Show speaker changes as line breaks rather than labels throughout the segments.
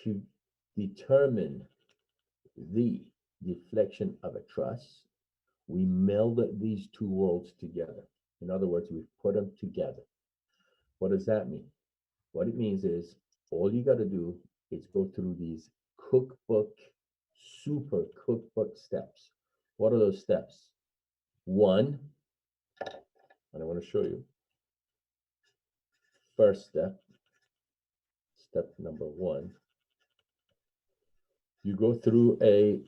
to determine the deflection of a truss, we meld these two worlds together. In other words, we put them together. What does that mean? What it means is all you got to do is go through these cookbook, super cookbook steps. What are those steps? One, and I want to show you. First step, step number one, you go through a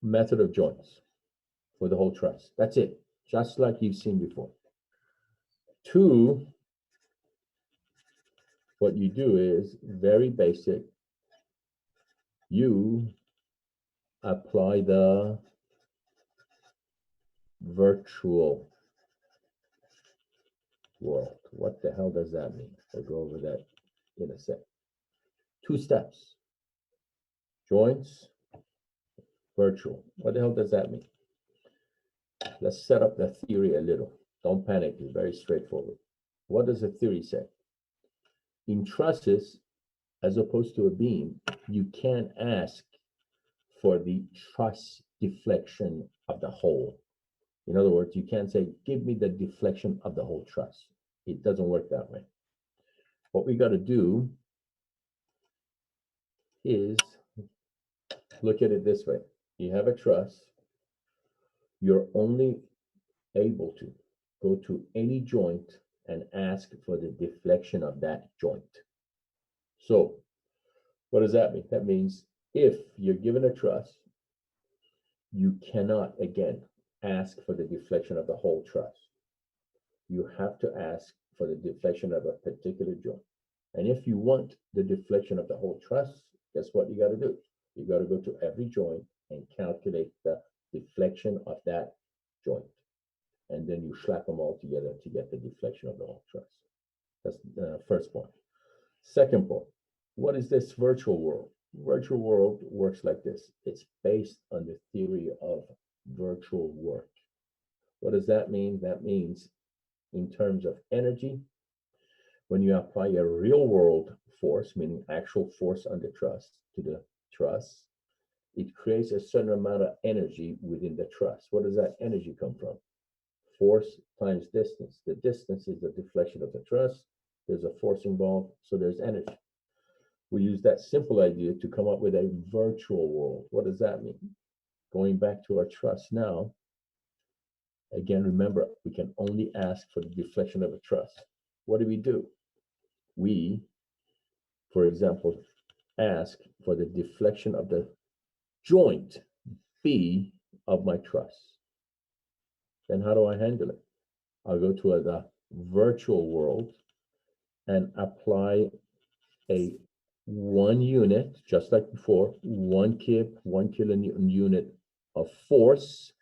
method of joints for the whole truss. That's it, just like you've seen before. Two, what you do is very basic. You apply the virtual world. What the hell does that mean? We'll go over that in a sec. Two steps. Joints, virtual. What the hell does that mean? Let's set up the theory a little. Don't panic, it's very straightforward. What does the theory say? In trusses, as opposed to a beam, you can't ask for the truss deflection of the whole. In other words, you can't say, give me the deflection of the whole truss. It doesn't work that way. What we got to do is look at it this way. You have a truss. You're only able to go to any joint and ask for the deflection of that joint. So what does that mean? That means if you're given a truss, you cannot, again, ask for the deflection of the whole truss. You have to ask for the deflection of a particular joint. And if you want the deflection of the whole truss, guess what you got to do? You got to go to every joint and calculate the deflection of that joint. And then you slap them all together to get the deflection of the whole truss. That's the first point. Second point, what is this virtual world? Virtual world works like this. It's based on the theory of virtual work. What does that mean? That means in terms of energy, when you apply a real world force, meaning actual force on the truss to the truss, it creates a certain amount of energy within the truss. Where does that energy come from? Force times distance. The distance is the deflection of the truss. There's a force involved, so there's energy. We use that simple idea to come up with a virtual world. What does that mean? Going back to our truss now, again, remember, we can only ask for the deflection of a truss. What do? We, for example, ask for the deflection of the joint B of my truss. Then how do I handle it? I'll go to the virtual world and apply a 1 unit, just like before, 1 kilonewton unit of force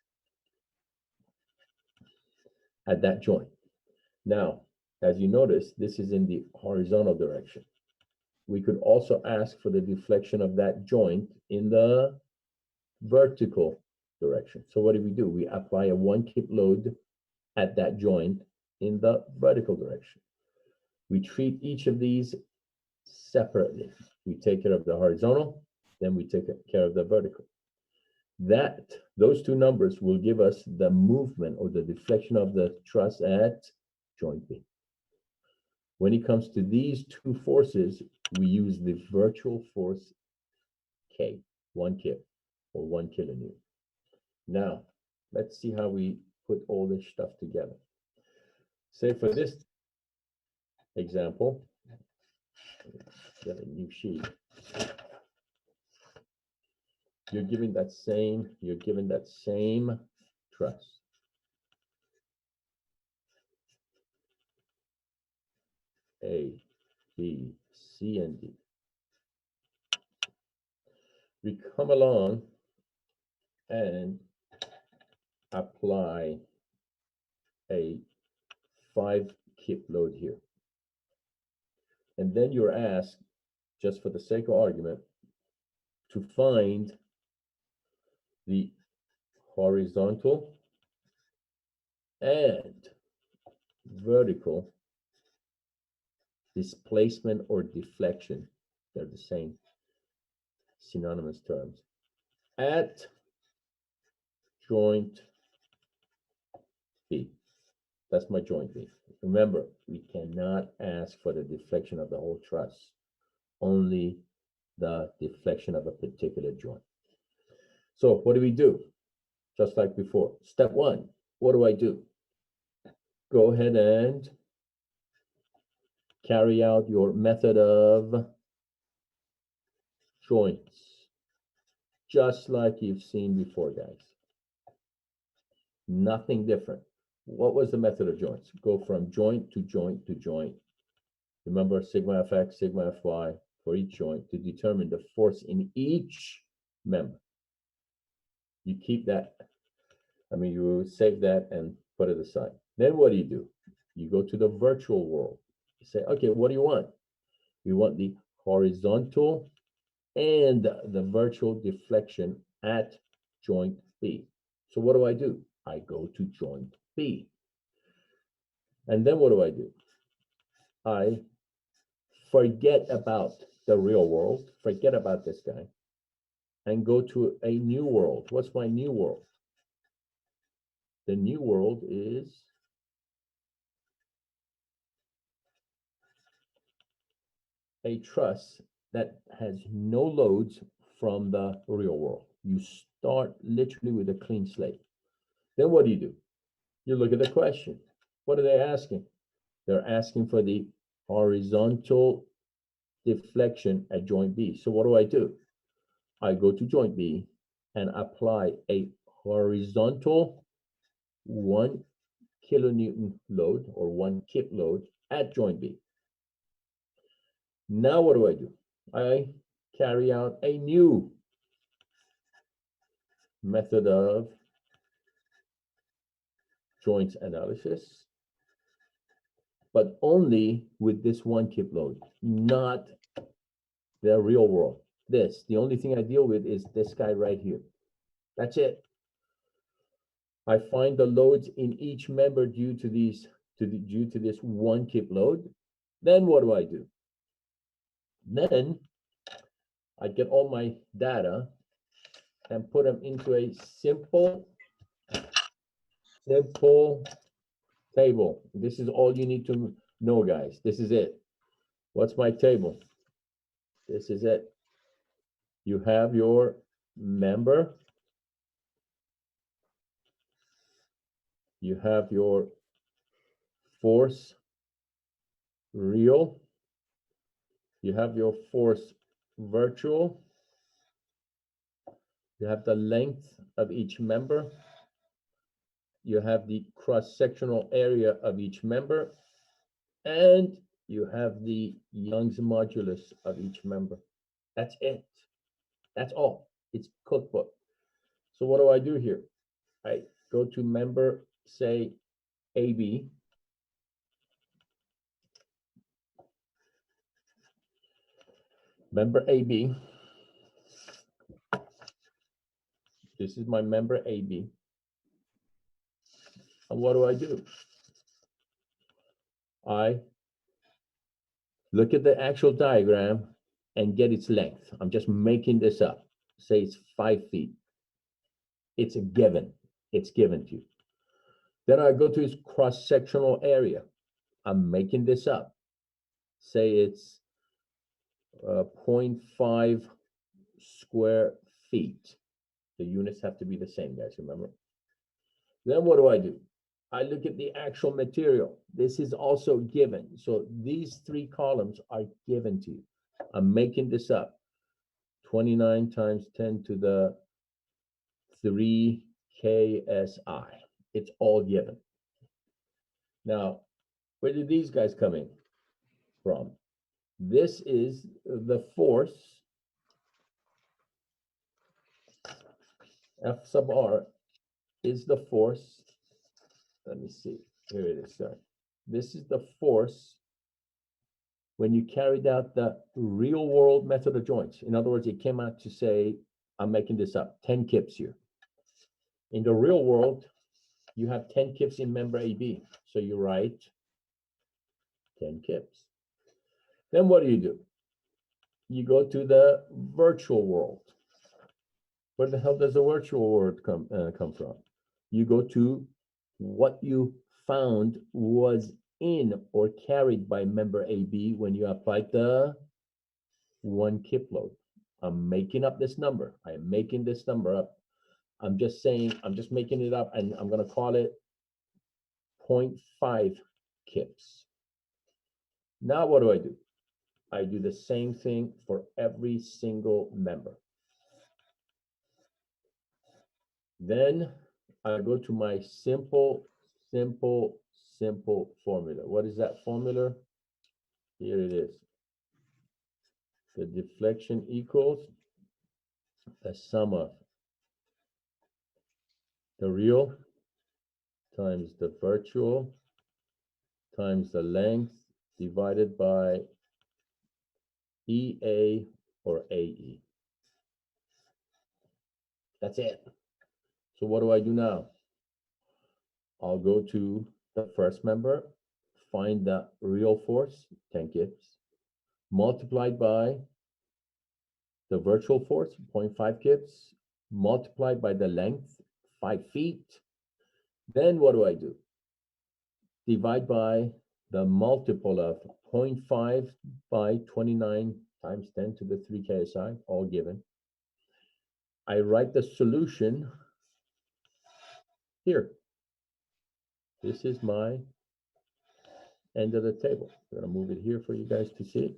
at that joint. Now, as you notice, this is in the horizontal direction. We could also ask for the deflection of that joint in the vertical direction. So what do? We apply a 1 kip load at that joint in the vertical direction. We treat each of these separately. We take care of the horizontal, then we take care of the vertical. Those two numbers will give us the movement or the deflection of the truss at joint B. When it comes to these two forces, we use the virtual force K, 1 kip or 1 kilonewton. Now, let's see how we put all this stuff together. Say for this example, get a new sheet. You're given that same truss. A, B, C, and D. We come along and apply a 5 kip load here. And then you're asked, just for the sake of argument, to find the horizontal and vertical displacement or deflection, they're the same synonymous terms, at joint B. That's my joint B. Remember, we cannot ask for the deflection of the whole truss, only the deflection of a particular joint. So what do we do? Just like before. Step one, what do I do? Go ahead and carry out your method of joints, just like you've seen before, guys. Nothing different. What was the method of joints? Go from joint to joint to joint. Remember sigma fx, sigma fy for each joint to determine the force in each member. You keep that. I mean, you save that and put it aside. Then what do? You go to the virtual world. You say, okay, what do you want? We want the horizontal and the virtual deflection at joint B. So what do? I go to joint B. And then what do? I forget about the real world, forget about this guy, and go to a new world. What's my new world? The new world is a truss that has no loads from the real world. You start literally with a clean slate. Then what do? You look at the question. What are they asking? They're asking for the horizontal deflection at joint B. So what do? I go to joint B and apply a horizontal 1 kilonewton load or 1 kip load at joint B. Now what do? I carry out a new method of joints analysis, but only with this 1 kip load, not the real world. The only thing I deal with is this guy right here. That's it. I find the loads in each member due to this 1 kip load. Then what do? Then I get all my data and put them into a simple table. This is all you need to know, guys. This is it. What's my table? This is it. You have your member. You have your force real. You have your force virtual. You have the length of each member. You have the cross-sectional area of each member. And you have the Young's modulus of each member. That's it. That's all. It's cookbook. So what do I do here? I go to member, say, AB. Member AB. This is my member AB. And what do? I look at the actual diagram and get its length. I'm just making this up. Say it's 5 feet. It's a given. It's given to you. Then I go to its cross-sectional area. I'm making this up. Say it's 0.5 square feet. The units have to be the same, guys, remember? Then what do? I look at the actual material. This is also given. So these 3 columns are given to you. I'm making this up. 29 times 10 to the 3 KSI. It's all given. Now, where did these guys come in from? This is the force, F sub R is the force. Let me see. Here it is. Sorry. This is the force when you carried out the real world method of joints. In other words, it came out to say, I'm making this up, 10 kips here. In the real world, you have 10 kips in member AB. So you write 10 kips. Then what do? You go to the virtual world. Where the hell does the virtual world come from? You go to what you found was in or carried by member AB when you applied the one kip load. I'm making up this number. I am making this number up. I'm just saying, I'm just making it up, and I'm going to call it 0.5 kips. Now what do? I do the same thing for every single member. Then I go to my simple formula. What is that formula? Here it is. The deflection equals the sum of the real times the virtual times the length divided by EA or AE. That's it. So what do I do now? I'll go to the first member, find the real force, 10 kips, multiplied by the virtual force, 0.5 kips, multiplied by the length, 5 feet. Then what do? Divide by the multiple of 0.5 by 29 times 10 to the 3 KSI, all given. I write the solution here. This is my end of the table. I'm going to move it here for you guys to see.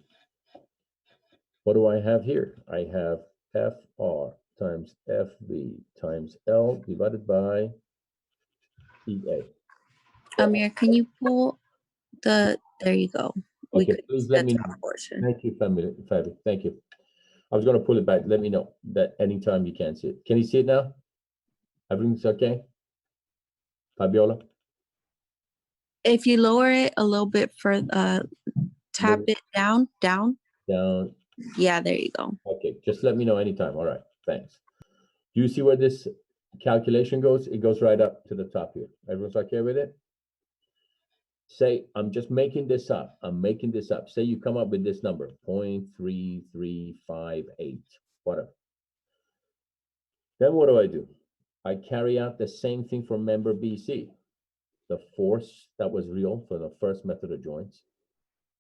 What do I have here? I have FR times FV times L divided by EA.
Amir, can you pull the, there you go.
Okay, please let me know. Thank you, Fabi. Thank you. I was going to pull it back. Let me know that anytime you can't see it. Can you see it now? Everything's okay? Fabiola?
If you lower it a little bit further, tap it down.
Down.
Yeah, there you go.
Okay, just let me know anytime. All right, thanks. Do you see where this calculation goes? It goes right up to the top here. Everyone's okay with it? Say, I'm just making this up. I'm making this up. Say you come up with this number, 0.3358, whatever. Then what do? I carry out the same thing for member BC. The force that was real for the first method of joints,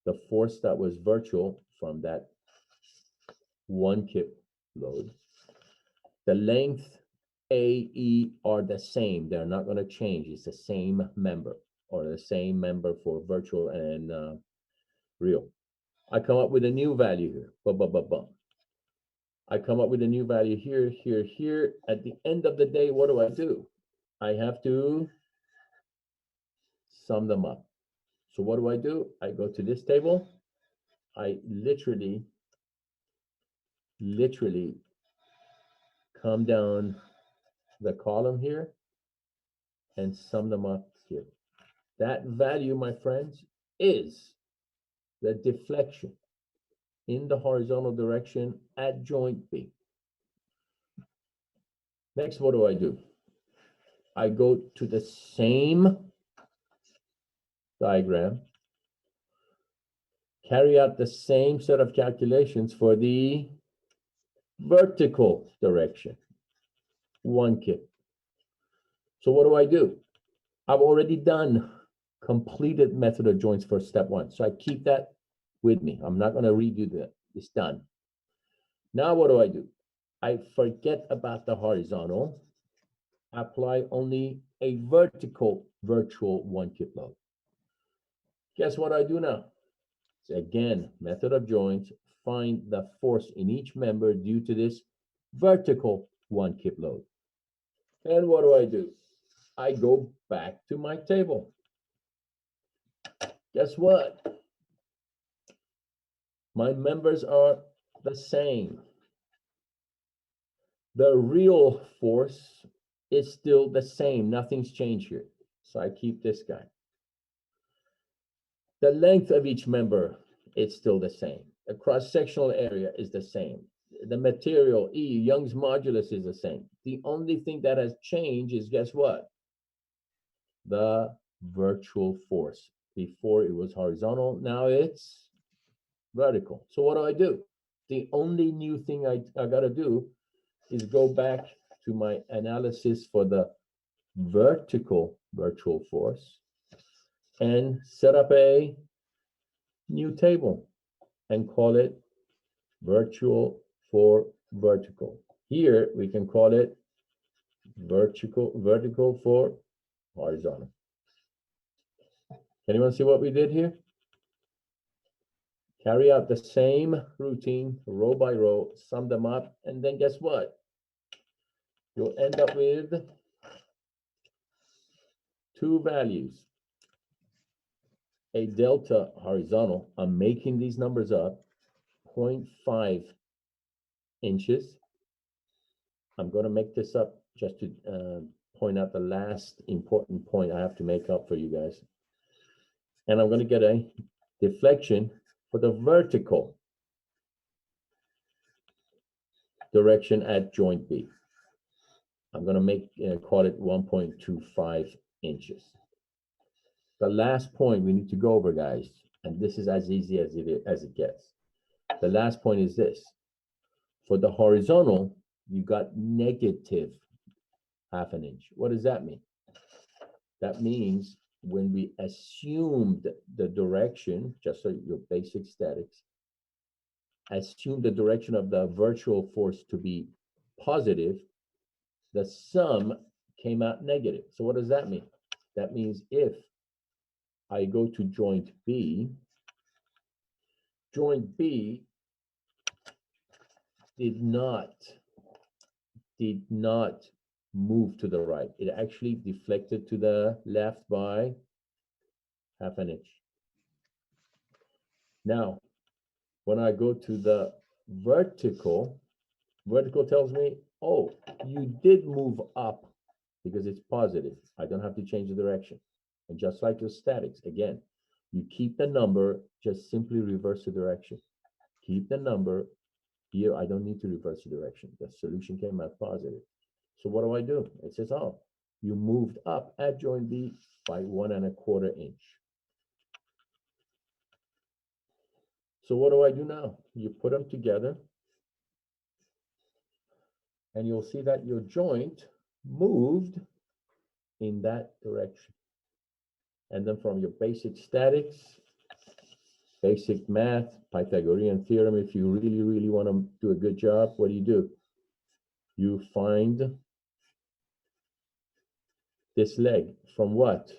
the force that was virtual from that one kip load, the length AE are the same. They're not going to change. It's the same member, or the same member for virtual and real. I come up with a new value here. I come up with a new value here, here, here. At the end of the day, what do? I have to sum them up. So what do? I go to this table. I literally come down the column here and sum them up here. That value, my friends, is the deflection in the horizontal direction at joint B. Next, what do? I go to the same diagram, carry out the same set of calculations for the vertical direction, one kip. So what do? I've already done completed method of joints for step one. So I keep that with me. I'm not going to redo that. It's done. Now what do? I forget about the horizontal, apply only a vertical virtual one kip load. Guess what I do now? So again, method of joints, find the force in each member due to this vertical one kip load. And what do? I go back to my table. Guess what? My members are the same. The real force is still the same. Nothing's changed here. So I keep this guy. The length of each member is still the same. The cross-sectional area is the same. The material, E, Young's modulus is the same. The only thing that has changed is, guess what? The virtual force. Before it was horizontal, now it's vertical. So what do? The only new thing I gotta do is go back to my analysis for the vertical virtual force and set up a new table and call it virtual for vertical. Here we can call it vertical for horizontal. Anyone see what we did here? Carry out the same routine row by row, sum them up, and then guess what? You'll end up with two values. A delta horizontal, I'm making these numbers up, 0.5 inches. I'm going to make this up just to point out the last important point I have to make up for you guys. And I'm going to get a deflection for the vertical direction at joint B. I'm going to make call it 1.25 inches. The last point we need to go over, guys, and this is as easy as it gets. The last point is this. For the horizontal, you got negative half an inch. What does that mean? That means when we assumed the direction, just so your basic statics, assume the direction of the virtual force to be positive, the sum came out negative. So what does that mean? That means if I go to joint B did not move to the right. It actually deflected to the left by half an inch. Now, when I go to the vertical tells me, oh, you did move up because it's positive. I don't have to change the direction. And just like the statics, again, you keep the number, just simply reverse the direction. Keep the number. Here, I don't need to reverse the direction. The solution came out positive. So what do? It says, oh, you moved up at joint B by 1.25 inch. So what do I do now? You put them together, and you'll see that your joint moved in that direction. And then from your basic statics, basic math, Pythagorean theorem, if you really, really want to do a good job, what do? You find this leg from what?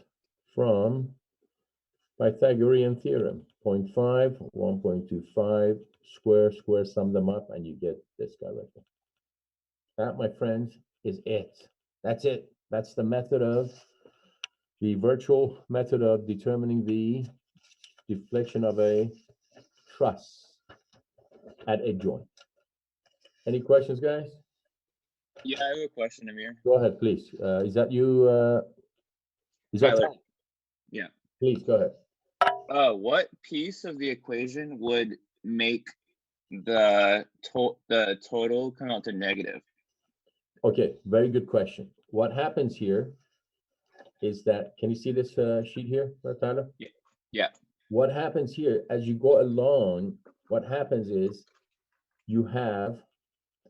From Pythagorean theorem, 0.5, 1.25, square, sum them up, and you get this guy right there. That, my friends, is it. That's it. That's the method of the virtual method of determining the deflection of a truss at a joint. Any questions, guys?
Yeah, I have a question, Amir.
Go ahead, please. Is that you? Is that
Tyler.
Tyler?
Yeah.
Please go ahead.
What piece of the equation would make the total come out to negative?
Okay, very good question. What happens here is that, can you see this sheet here, Tyler?
Yeah.
What happens here, as you go along, what happens is you have,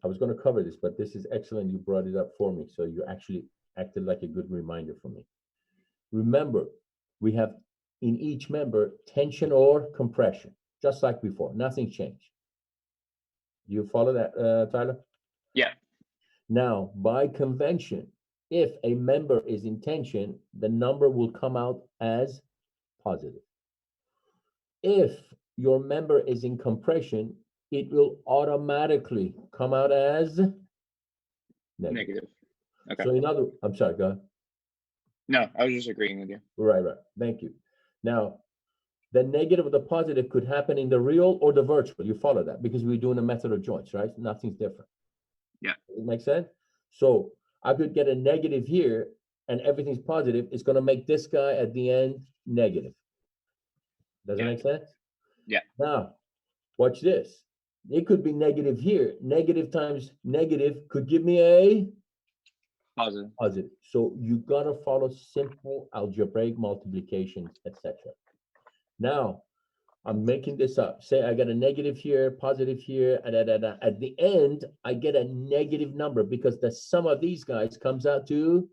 I was going to cover this, but this is excellent. You brought it up for me. So you actually acted like a good reminder for me. Remember, we have in each member tension or compression, just like before. Nothing changed. You follow that, Tyler?
Yeah.
Now, by convention, if a member is in tension, the number will come out as positive. If your member is in compression, it will automatically come out as negative.
Okay.
So I'm sorry, go ahead.
No, I was just agreeing with you.
Right. Thank you. Now, the negative or the positive could happen in the real or the virtual. You follow that because we're doing a method of joints, right? Nothing's different.
Yeah.
It makes sense? So I could get a negative here and everything's positive. It's going to make this guy at the end negative. Does it make sense?
Yeah.
Now, watch this. It could be negative here. Negative times negative could give me a positive. So you got to follow simple algebraic multiplications, etc. Now, I'm making this up. Say I got a negative here, positive here, and at the end, I get a negative number because the sum of these guys comes out to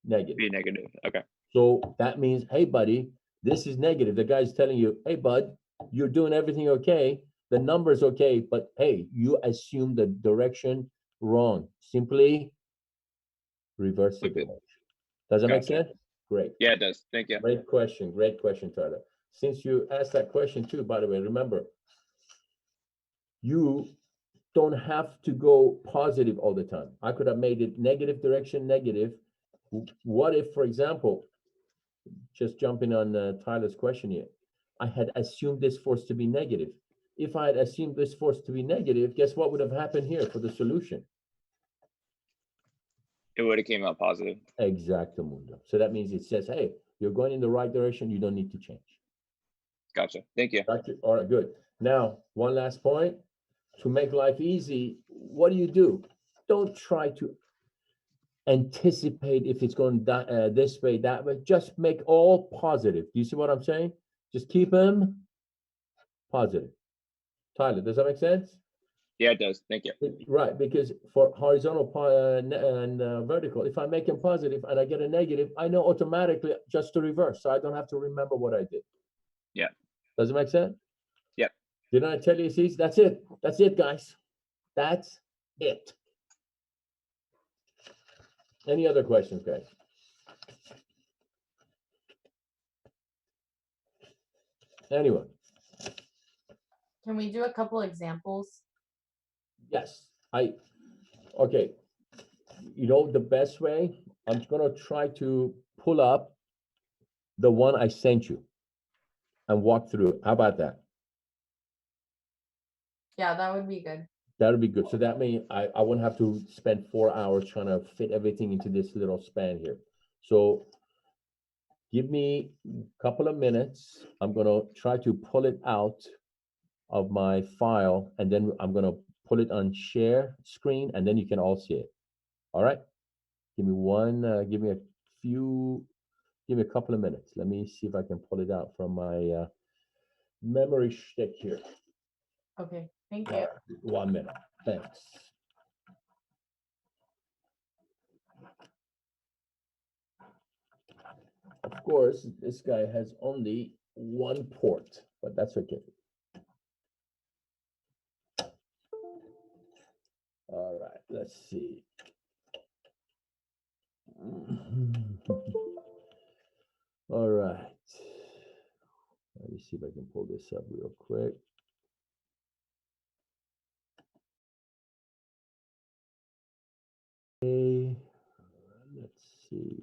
negative.
Be negative. Okay.
So that means, hey, buddy, this is negative. The guy's telling you, hey, bud, you're doing everything okay. The number's okay, but hey, you assume the direction wrong. Simply reverse the
Okay.
direction. Does that make
Gotcha.
sense? Great.
Yeah, it does. Thank you.
Great question. Great question, Tyler. Since you asked that question too, by the way, remember, you don't have to go positive all the time. I could have made it negative direction, negative. What if, for example, just jumping on Tyler's question here, I had assumed this force to be negative. If I had assumed this force to be negative, guess what would have happened here for the solution?
It would have came out positive.
Exactamundo. So that means it says, hey, you're going in the right direction. You don't need to change.
Gotcha. Thank you.
Gotcha. All right, good. Now, one last point. To make life easy, what do? Don't try to anticipate if it's going this way, that way. Just make all positive. Do you see what I'm saying? Just keep them positive. Tyler, does that make sense?
Yeah, it does. Thank you.
Right, because for horizontal and vertical, if I make them positive and I get a negative, I know automatically just to reverse, so I don't have to remember what I did.
Yeah.
Does it make sense?
Yep.
Didn't I tell you it's easy? That's it. That's it, guys. That's it. Any other questions, guys? Anyone?
Can we do a couple examples?
Yes, okay. You know, the best way, I'm gonna try to pull up the one I sent you and walk through it. How about that?
Yeah, that would be good.
That'll be good. So that means I won't have to spend 4 hours trying to fit everything into this little span here. So give me a couple of minutes. I'm gonna try to pull it out of my file, and then I'm gonna put it on share screen, and then you can all see it. All right? Give me a couple of minutes. Let me see if I can pull it out from my memory stick here.
Okay, thank you.
1 minute. Thanks. Of course, this guy has only one port, but that's okay. All right, let's see. All right. Let me see if I can pull this up real quick. Okay, let's see.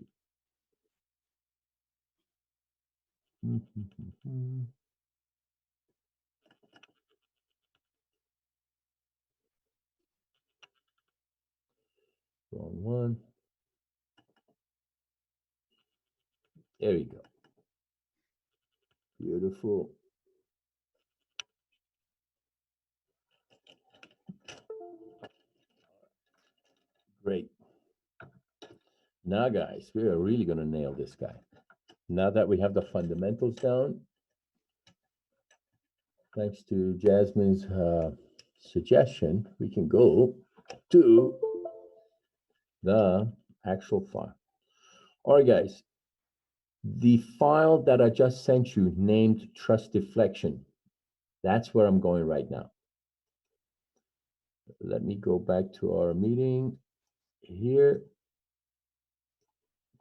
Wrong one. There you go. Beautiful. Great. Now, guys, we are really going to nail this guy. Now that we have the fundamentals down, thanks to Jasmine's suggestion, we can go to the actual file. All right, guys, the file that I just sent you named Trust Deflection, that's where I'm going right now. Let me go back to our meeting here.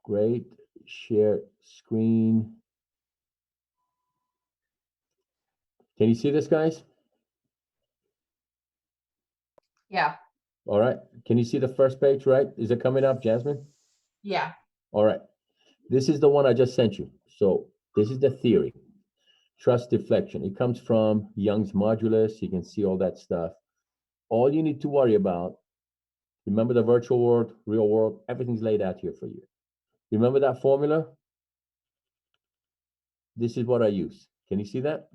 Great. Share screen. Can you see this, guys?
Yeah,
All right. Can you see the first page, right? Is it coming up, Jasmine?
yeah,
All right. This is the one I just sent you. So this is the theory. Trust deflection. It comes from Young's modulus. You can see all that stuff. All you need to worry about, remember the virtual world, real world, everything's laid out here for you. Remember that formula? This is what I use. Can you see that?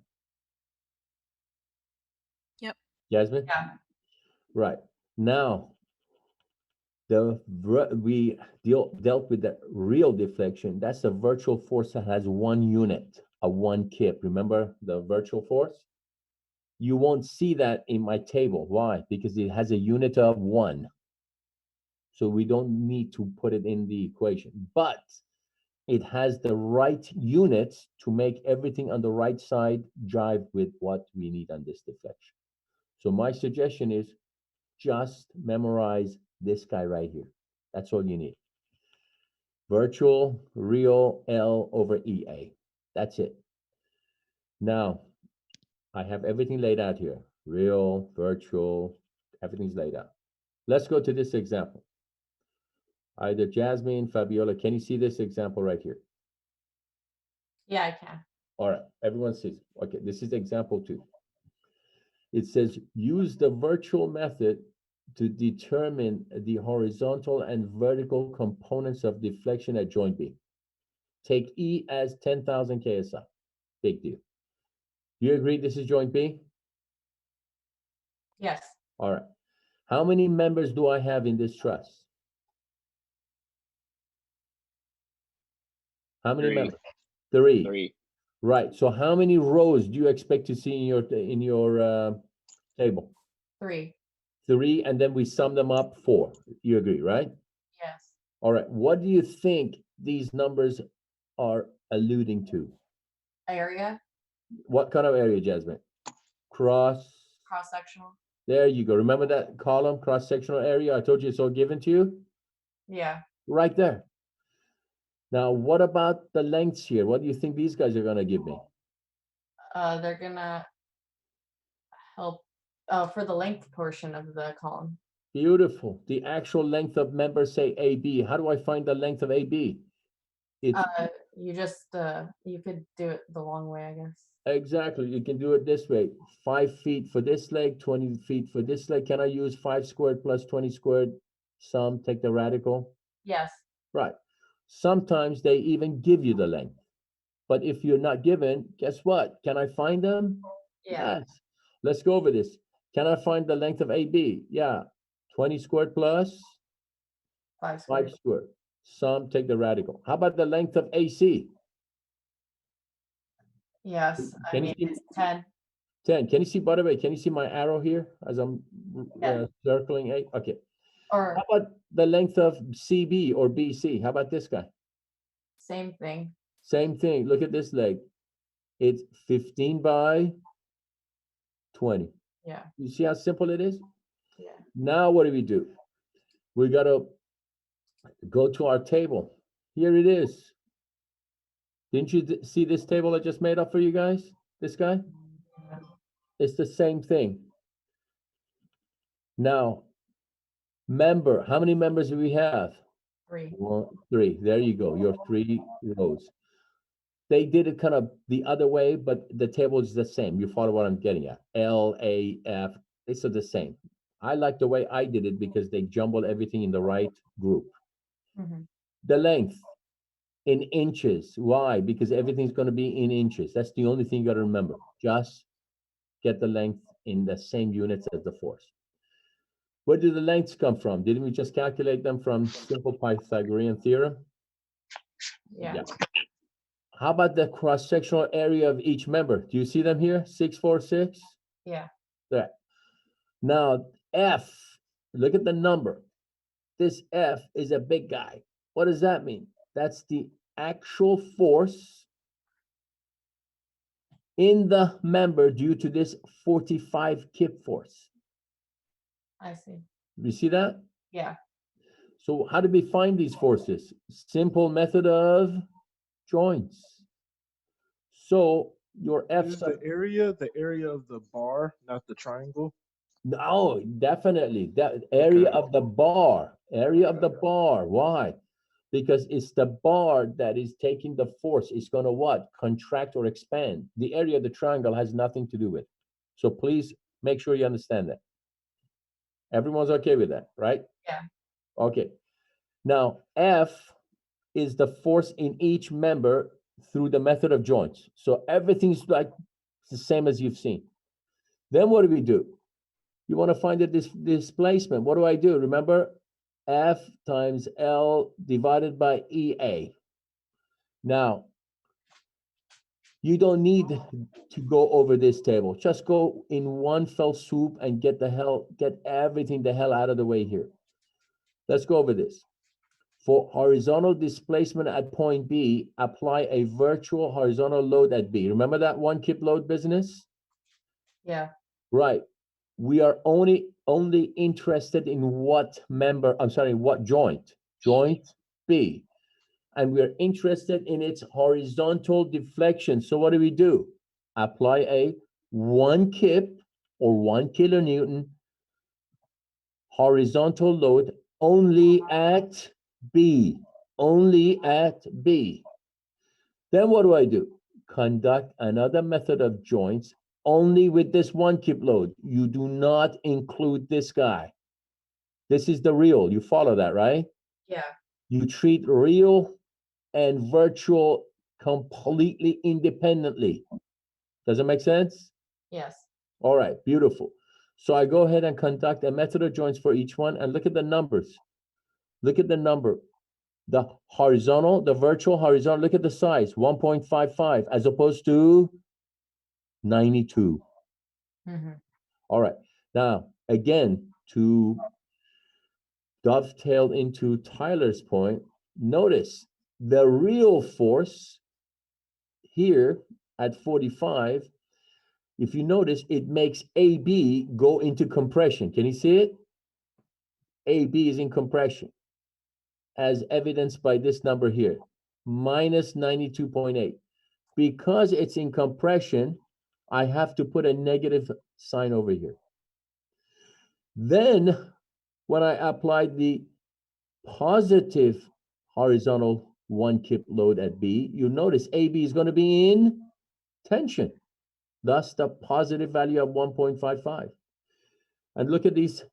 Yep.
Jasmine?
yeah.
Right. Now, we dealt with the real deflection. That's a virtual force that has one unit. a 1 kip. Remember the virtual force? You won't see that in my table. Why? Because it has a unit of 1. So we don't need to put it in the equation. But it has the right units to make everything on the right side jive with what we need on this deflection. So my suggestion is just memorize this guy right here. That's all you need. Virtual, real, L over EA. That's it. Now, I have everything laid out here. Real, virtual, everything's laid out. Let's go to this example. Either Jasmine, Fabiola, can you see this example right here?
Yeah, I can.
All right, everyone sees. Okay, this is example 2. It says use the virtual method to determine the horizontal and vertical components of deflection at joint B. Take E as 10,000 KSI. Big deal. You agree this is joint B?
Yes,
All right. How many members do I have in this truss? How many
3.
members? 3.
3.
Right. So how many rows do you expect to see in your table?
3.
3, and then we sum them up 4. You agree, right?
Yes.
All right. What do you think these numbers are alluding to?
Area,
What kind of area, Jasmine? Cross.
cross-sectional.
There you go. Remember that column, cross-sectional area? I told you it's all given to you.
Yeah.
Right there. Now, what about the lengths here? What do you think these guys are going to give me?
They're gonna help for the length portion of the column.
Beautiful. The actual length of members, say AB. How do I find the length of AB? It's
You just you could do it the long way, I guess.
exactly. You can do it this way. 5 feet for this leg, 20 feet for this leg. Can I use 5 squared plus 20 squared? Sum, take the radical.
Yes.
Right. Sometimes they even give you the length. But if you're not given, guess what? Can I find them?
Yeah.
Yes. Let's go over this. Can I find the length of AB? Yeah. 20 squared plus
5
5
squared.
squared. Sum, take the radical. How about the length of AC?
Yes. I
Can you
mean,
see
it's 10.
10? Can you see, by the way, can you see my arrow here as I'm
Yeah.
circling 8? Okay.
Or
How about the length of CB or BC? How about this guy?
same thing.
Same thing. Look at this leg. It's 15 by 20.
Yeah.
You see how simple it is?
Yeah.
Now what do? We got to go to our table. Here it is. Didn't you see this table I just made up for you guys? This guy? It's the same thing. Now, member, how many members do we have?
3.
1, 3. There you go. Your 3 rows. They did it kind of the other way, but the table is the same. You follow what I'm getting at. L, A, F. It's the same. I like the way I did it because they jumbled everything in the right group.
Mm-hmm.
The length in inches. Why? Because everything's going to be in inches. That's the only thing you got to remember. Just get the length in the same units as the force. Where do the lengths come from? Didn't we just calculate them from simple Pythagorean theorem?
Yeah.
How about the cross-sectional area of each member? Do you see them here? 6, 4, 6?
Yeah.
There. Now, F, look at the number. This F is a big guy. What does that mean? That's the actual force in the member due to this 45 kip force.
I see.
You see that?
Yeah.
So how do we find these forces? Simple method of joints. So your F
Is the area of the bar, not the triangle?
no, definitely that area
Okay.
of the bar, area of the
Okay.
bar. Why? Because it's the bar that is taking the force. It's going to what? Contract or expand. The area of the triangle has nothing to do with it. So please make sure you understand that. Everyone's okay with that, right?
Yeah.
Okay. Now, F is the force in each member through the method of joints. So everything's like the same as you've seen. Then what do? You want to find the displacement. What do? Remember, F times L divided by EA. Now, You don't need to go over this table. Just go in one fell swoop and get everything the hell out of the way here. Let's go over this. For horizontal displacement at point B, apply a virtual horizontal load at B. Remember that one kip load business?
Yeah,
Right. We are only interested in what joint? Joint B. And we're interested in its horizontal deflection. So what do? Apply a 1 kip or 1 kilonewton horizontal load only at B. Only at B. Then what do? Conduct another method of joints only with this 1 kip load. You do not include this guy. This is the real. You follow that, right?
yeah,
You treat real and virtual completely independently. Does it make sense?
yes.
All right, beautiful. So I go ahead and conduct a method of joints for each one and look at the numbers. Look at the number. The horizontal, the virtual horizontal, look at the size, 1.55 as opposed to 92.
Mm-hmm.
All right. Now, again, to dovetail into Tyler's point, notice the real force here at 45, if you notice, it makes AB go into compression. Can you see it? AB is in compression, as evidenced by this number here, minus 92.8. Because it's in compression, I have to put a negative sign over here. Then, when I applied the positive horizontal 1 kip load at B, you notice AB is going to be in tension. Thus, the positive value of 1.55. And look at these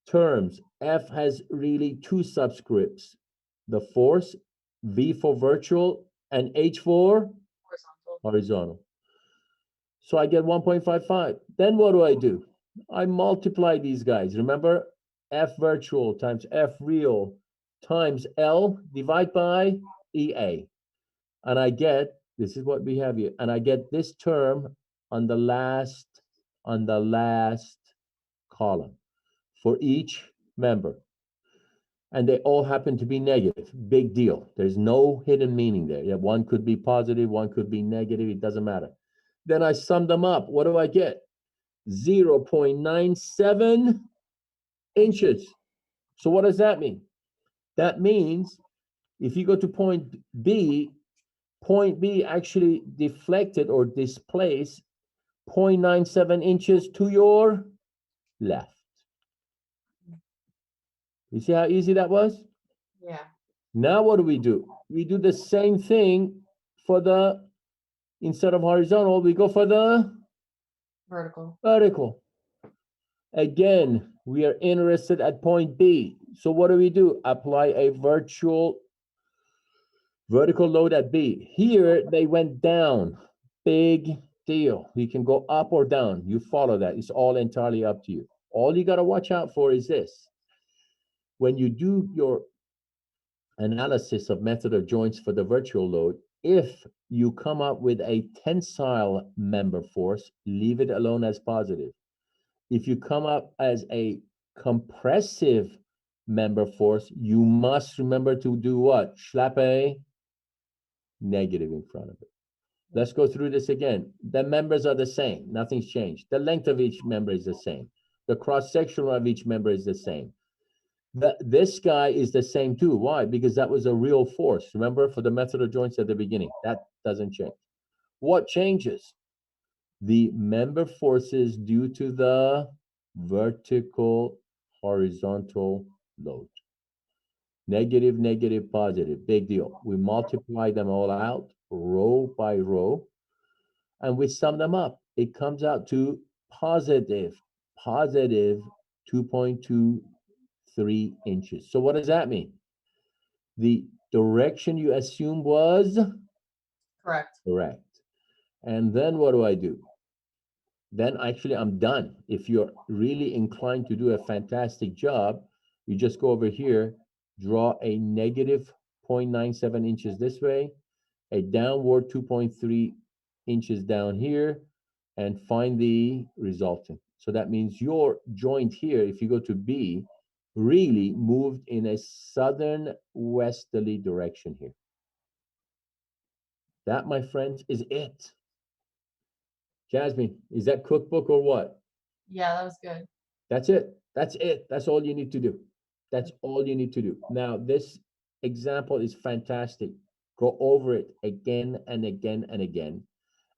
terms. F has really 2 subscripts. The force, V for virtual, and H for
Horizontal.
horizontal. So I get 1.55. Then what do? I multiply these guys. Remember, F virtual times F real times L divide by EA. And I get, this is what we have here, and I get this term on the last column for each member. And they all happen to be negative. Big deal. There's no hidden meaning there. Yeah, one could be positive, one could be negative, it doesn't matter. Then I sum them up. What do I get? 0.97 inches. So what does that mean? That means if you go to point B actually deflected or displaced 0.97 inches to your left. You see how easy that was?
Yeah,
Now what do? We do the same thing for the, instead of horizontal, we go for the
vertical.
vertical. Again, we are interested at point B. So what do? Apply a vertical load at B. Here, they went down. Big deal. You can go up or down. You follow that. It's all entirely up to you. All you got to watch out for is this. When you do your analysis of method of joints for the virtual load, if you come up with a tensile member force, leave it alone as positive. If you come up as a compressive member force, you must remember to do what? Slap a negative in front of it. Let's go through this again. The members are the same. Nothing's changed. The length of each member is the same. The cross-section of each member is the same. This guy is the same too. Why? Because that was a real force. Remember, for the method of joints at the beginning, that doesn't change. What changes? The member forces due to the vertical horizontal load. Negative, negative, positive, big deal. We multiply them all out, row by row, and we sum them up. It comes out to positive 2.23 inches. So what does that mean? The direction you assumed was
Correct.
correct. And then what do? Then actually I'm done. If you're really inclined to do a fantastic job, you just go over here, draw a negative 0.97 inches this way, a downward 2.3 inches down here and find the resultant. So that means your joint here, if you go to B, really moved in a southern westerly direction here. That, my friends, is it. Jasmine, is that cookbook or what?
Yeah, that was good.
That's it. That's it. That's all you need to do. That's all you need to do. Now, this example is fantastic. Go over it again and again and again,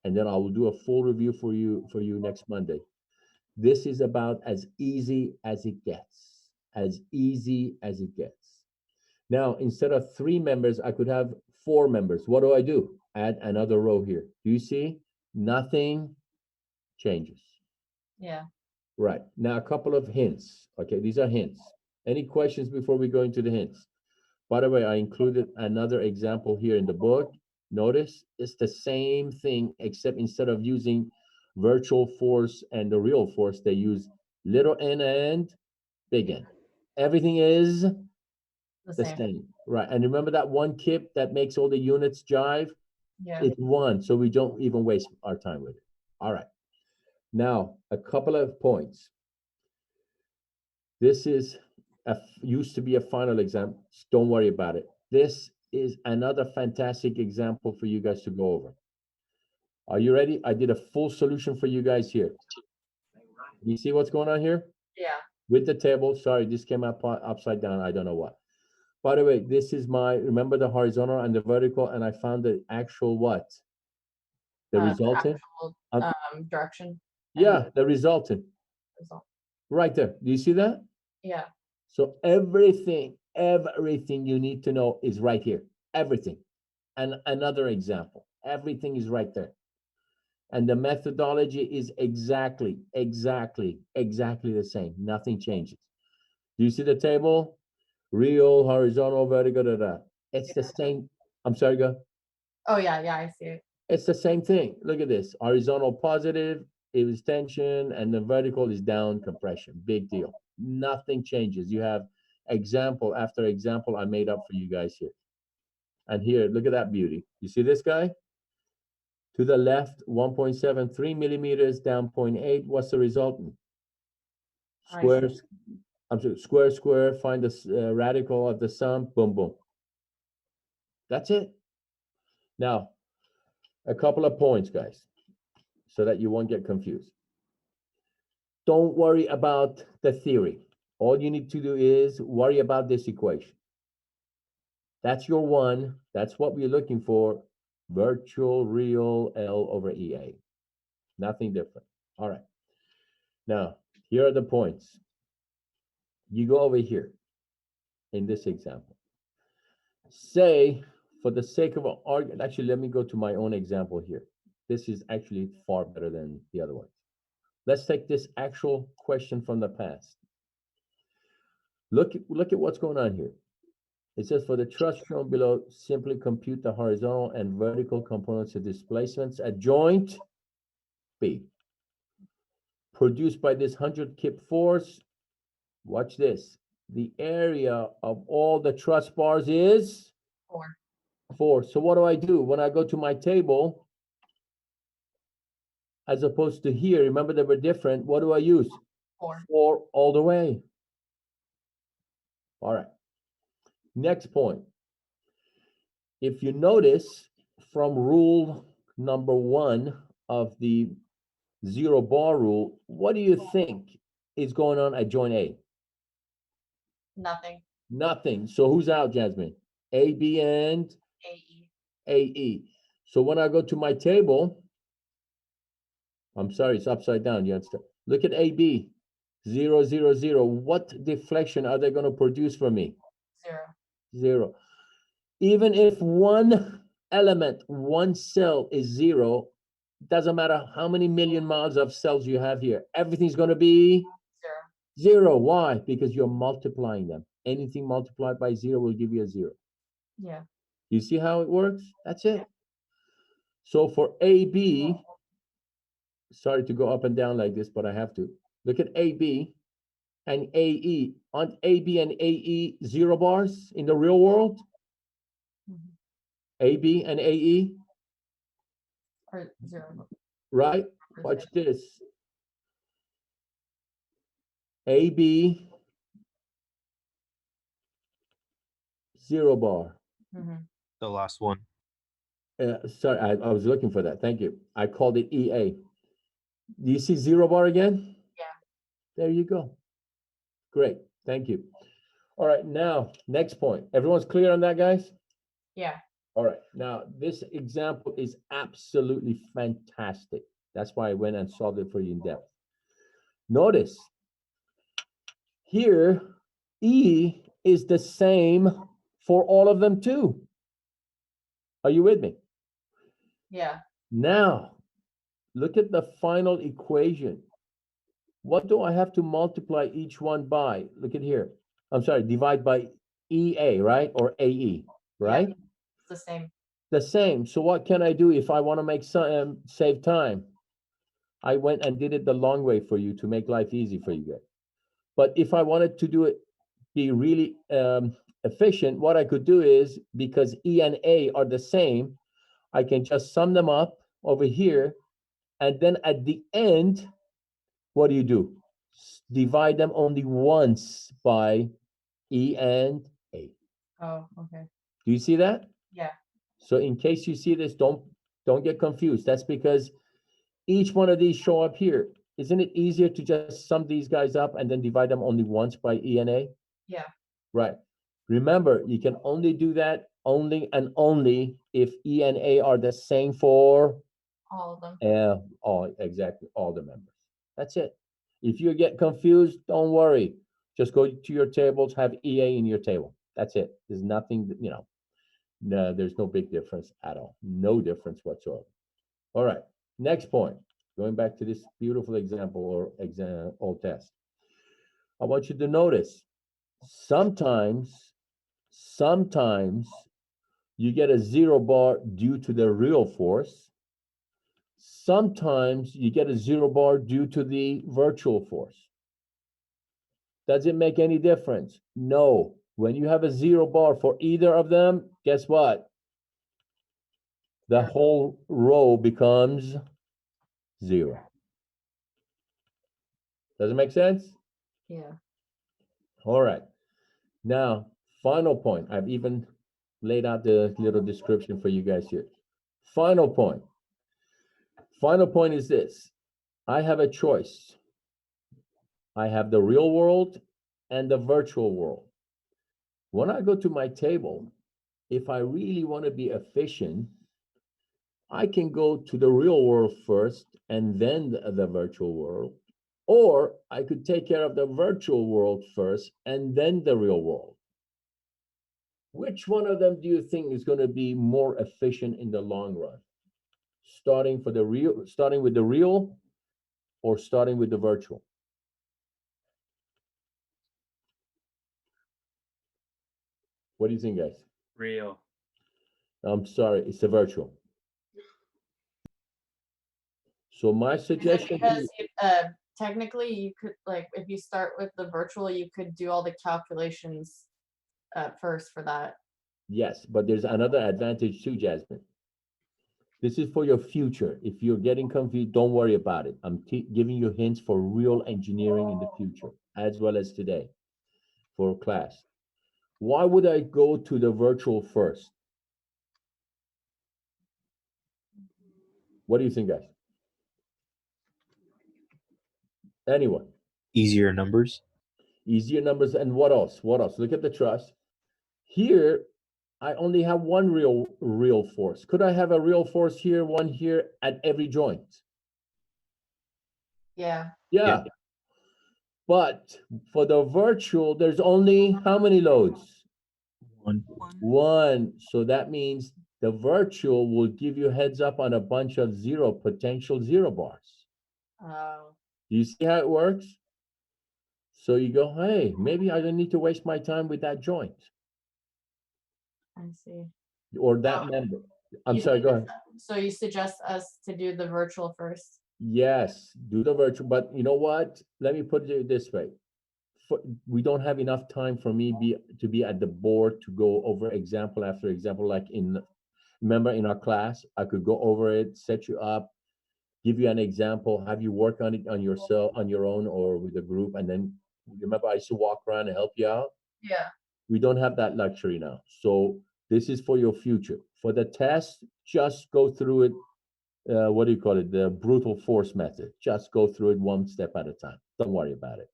and then I will do a full review for you next Monday. This is about as easy as it gets. As easy as it gets. Now, instead of 3 members, I could have 4 members. What do? Add another row here. Do you see? Nothing changes.
Yeah.
Right. Now, a couple of hints. Okay, these are hints. Any questions before we go into the hints? By the way, I included another example here in the book. Notice it's the same thing, except instead of using virtual force and the real force, they use little n and big N. Everything is
The
the
same.
same. Right. And remember that one kip that makes all the units jive?
Yeah.
It's 1, so we don't even waste our time with it. All right. Now, a couple of points. This is used to be a final exam. Don't worry about it. This is another fantastic example for you guys to go over. Are you ready? I did a full solution for you guys here. You see what's going on here?
Yeah.
With the table. Sorry, this came up upside down. I don't know what. By the way, this is remember the horizontal and the vertical, and I found the actual what? The resultant?
Actual, direction.
Yeah, the resultant.
Result.
Right there. Do you see that?
Yeah.
So everything you need to know is right here. Everything. And another example. Everything is right there. And the methodology is exactly the same. Nothing changes. Do you see the table? Real, horizontal, vertical, It's the same. I'm sorry, go.
Oh yeah, yeah, I see it.
It's the same thing. Look at this. Horizontal positive, it was tension, and the vertical is down compression. Big deal. Nothing changes. You have example after example I made up for you guys here. And here, look at that beauty. You see this guy? To the left, 1.73 millimeters, down 0.8. What's the resultant?
I
Square,
see.
I'm sorry, square, square, find the radical of the sum, boom, boom. That's it. Now, a couple of points, guys, so that you won't get confused. Don't worry about the theory. All you need to do is worry about this equation. That's your 1. That's what we're looking for. Virtual real L over EA. Nothing different. All right. Now, here are the points. You go over here in this example. Say, for the sake of an argument, actually, let me go to my own example here. This is actually far better than the other ones. Let's take this actual question from the past. Look at what's going on here. It says for the truss shown below, simply compute the horizontal and vertical components of displacements at joint B. Produced by this 100 kip force, watch this. The area of all the truss bars is
4.
4. So what do? When I go to my table, as opposed to here, remember they were different, what do I use?
4.
4 all the way. All right. Next point. If you notice from rule number 1 of the 0 bar rule, what do you think is going on at joint A?
Nothing.
Nothing. So who's out, Jasmine? A, B, and
AE.
AE. So when I go to my table, I'm sorry, it's upside down. You understand? Look at AB. 0, 0, 0. What deflection are they going to produce for me?
0.
0. Even if one element, one cell is 0, doesn't matter how many million miles of cells you have here. Everything's going to be
0.
0. Why? Because you're multiplying them. Anything multiplied by 0 will give you a 0.
Yeah.
You see how it works? That's it. So for AB, sorry to go up and down like this, but I have to. Look at AB and AE. Aren't AB and AE 0 bars in the real world?
Mhm.
AB and AE?
or 0.
right? Watch this. AB 0 bar.
Mm-hmm.
The last one.
Sorry, I was looking for that. Thank you. I called it EA. Do you see 0 bar again?
Yeah.
There you go. Great. Thank you. All right. Now, next point. Everyone's clear on that, guys?
Yeah.
All right. Now, this example is absolutely fantastic. That's why I went and solved it for you in depth. Notice here, E is the same for all of them too. Are you with me?
Yeah.
Now, look at the final equation. What do I have to multiply each one by? Look at here. I'm sorry, divide by EA, right? Or AE, right?
It's the same.
The same. So what can I do if I want to make some save time? I went and did it the long way for you to make life easy for you guys. But if I wanted to do it, be really efficient, what I could do is, because E and A are the same, I can just sum them up over here. And then at the end, what do? Divide them only once by E and A.
Oh, okay.
Do you see that?
Yeah.
So in case you see this, don't get confused. That's because each one of these show up here. Isn't it easier to just sum these guys up and then divide them only once by E and A?
Yeah.
Right. Remember, you can only do that only and only if E and A are the same for
All of them.
all the members. That's it. If you get confused, don't worry. Just go to your tables, have EA in your table. That's it. There's nothing, no, there's no big difference at all. No difference whatsoever. All right. Next point. Going back to this beautiful example or test. I want you to notice sometimes you get a 0 bar due to the real force. Sometimes you get a 0 bar due to the virtual force. Does it make any difference? No. When you have a 0 bar for either of them, guess what? The whole row becomes 0. Does it make sense?
Yeah.
All right. Now, final point. I've even laid out the little description for you guys here. Final point. Final point is this. I have a choice. I have the real world and the virtual world. When I go to my table, if I really want to be efficient, I can go to the real world first and then the virtual world. Or I could take care of the virtual world first and then the real world. Which one of them do you think is going to be more efficient in the long run? Starting with the real or starting with the virtual? What do you think, guys?
Real.
I'm sorry, it's the virtual. So my
Is it
suggestion to
because
you,
technically you could, like, if you start with the virtual, you could do all the calculations first for that.
yes, but there's another advantage too, Jasmine. This is for your future. If you're getting confused, don't worry about it. I'm giving you hints for real engineering in the future, as well as today for class. Why would I go to the virtual first? What do you think, guys? Anyone?
Easier numbers.
Easier numbers, and what else? What else? Look at the truss. Here, I only have one real force. Could I have a real force here, one here at every joint?
Yeah.
Yeah. But for the virtual, there's only how many loads?
One.
One. So that means the virtual will give you heads up on a bunch of potential 0 bars.
Oh.
Do you see how it works? So you go, hey, maybe I don't need to waste my time with that joint
I see.
or that
Oh,
member. I'm
You
sorry, go ahead.
suggest- So you suggest us to do the virtual first?
Yes, do the virtual, but you know what? Let me put it this way. We don't have enough time for me to be at the board to go over example after example, like in Remember in our class, I could go over it, set you up, give you an example, have you work on it on yourself, on your own or with a group, and then remember I used to walk around and help you out.
Yeah.
We don't have that luxury now. So this is for your future. For the test, just go through it. What do you call it? The brutal force method. Just go through it one step at a time. Don't worry about it.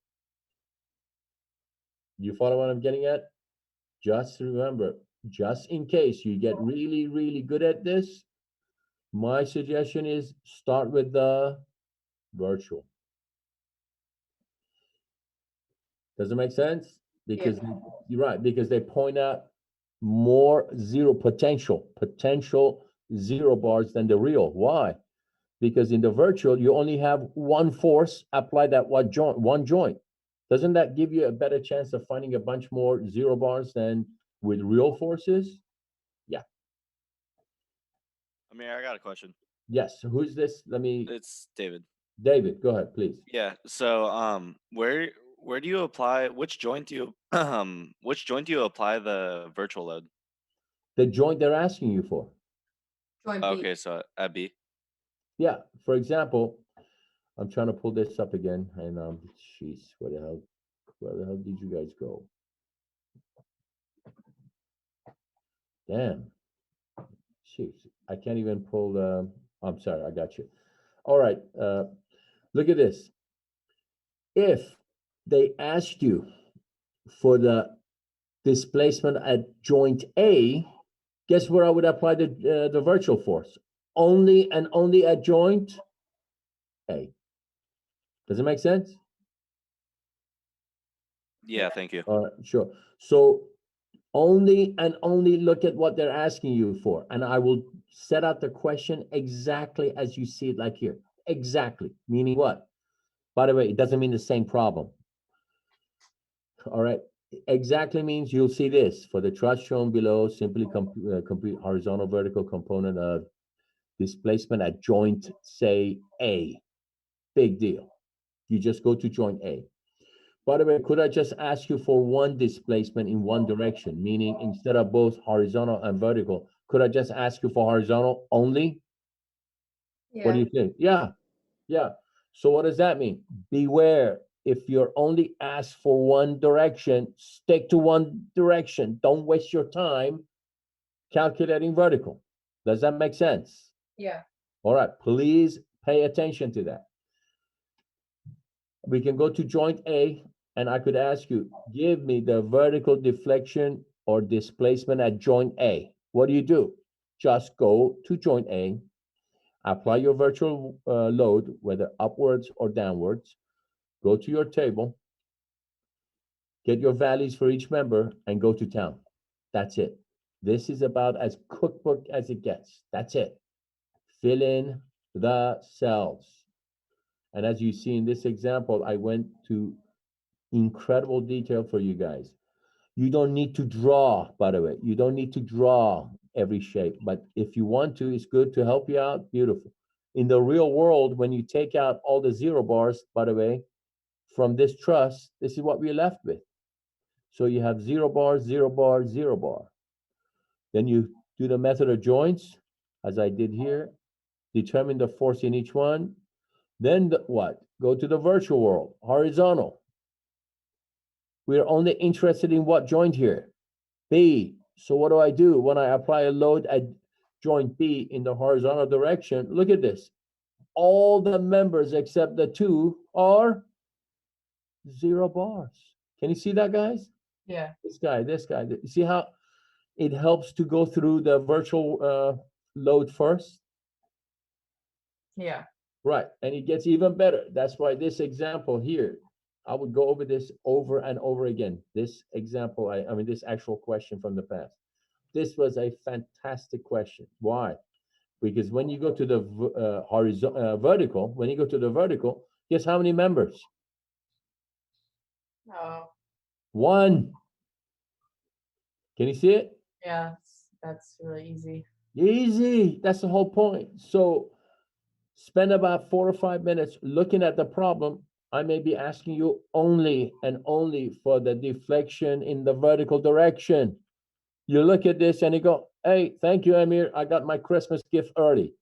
You follow what I'm getting at? Just remember, just in case you get really, really good at this, my suggestion is start with the virtual. Does it make sense? Because you're right, because they point out more potential zero bars than the real. Why? Because in the virtual, you only have one force applied at one joint. Doesn't that give you a better chance of finding a bunch more zero bars than with real forces? Yeah.
Amir, I got a question.
Yes. Who's this? Let me.
It's David.
David, go ahead, please.
Yeah. So, where do you apply? Which joint do you which joint do you apply the virtual load?
The joint they're asking you for.
Joint B.
Okay, so at B.
Yeah. For example, I'm trying to pull this up again, and jeez, where the hell did you guys go? Damn. Jeez, I can't even pull the. I'm sorry, I got you. All right. Look at this. If they asked you for the displacement at joint A, guess where I would apply the virtual force? Only and only at joint A. Does it make sense?
Yeah, thank you.
All right, sure. So only and only look at what they're asking you for, and I will set out the question exactly as you see it, like here. Exactly, meaning what? By the way, it doesn't mean the same problem. All right, exactly means you'll see this. For the truss shown below, simply complete horizontal vertical component of displacement at joint, say, A. Big deal. You just go to joint A. By the way, could I just ask you for one displacement in one direction, meaning instead of both horizontal and vertical, could I just ask you for horizontal only? What do you think? Yeah, yeah. So what does that mean? Beware, if you're only asked for one direction, stick to one direction. Don't waste your time calculating vertical. Does that make sense?
Yeah.
All right, please pay attention to that. We can go to joint A, and I could ask you, give me the vertical deflection or displacement at joint A. What do? Just go to joint A, apply your virtual load, whether upwards or downwards, go to your table, get your values for each member, and go to town. That's it. This is about as cookbook as it gets. That's it. Fill in the cells. And as you see in this example, I went to incredible detail for you guys. You don't need to draw, by the way. You don't need to draw every shape, but if you want to, it's good to help you out. Beautiful. In the real world, when you take out all the zero bars, by the way, from this truss, this is what we're left with. So you have 0 bar, 0 bar, 0 bar. Then you do the method of joints, as I did here, determine the force in each one. Then what? Go to the virtual world, horizontal. We're only interested in what joint here? B. So what do? When I apply a load at joint B in the horizontal direction, look at this. All the members except the 2 are 0 bars. Can you see that, guys?
Yeah.
This guy. You see how it helps to go through the virtual load first?
Yeah.
Right, and it gets even better. That's why this example here, I would go over this over and over again. This example, I mean, this actual question from the past. This was a fantastic question. Why? Because when you go to the vertical, guess how many members?
Oh,
1. Can you see it?
yeah. That's really easy.
Easy. That's the whole point. So spend about 4 or 5 minutes looking at the problem. I may be asking you only and only for the deflection in the vertical direction. You look at this and you go, Hey, thank you, Amir. I got my Christmas gift early.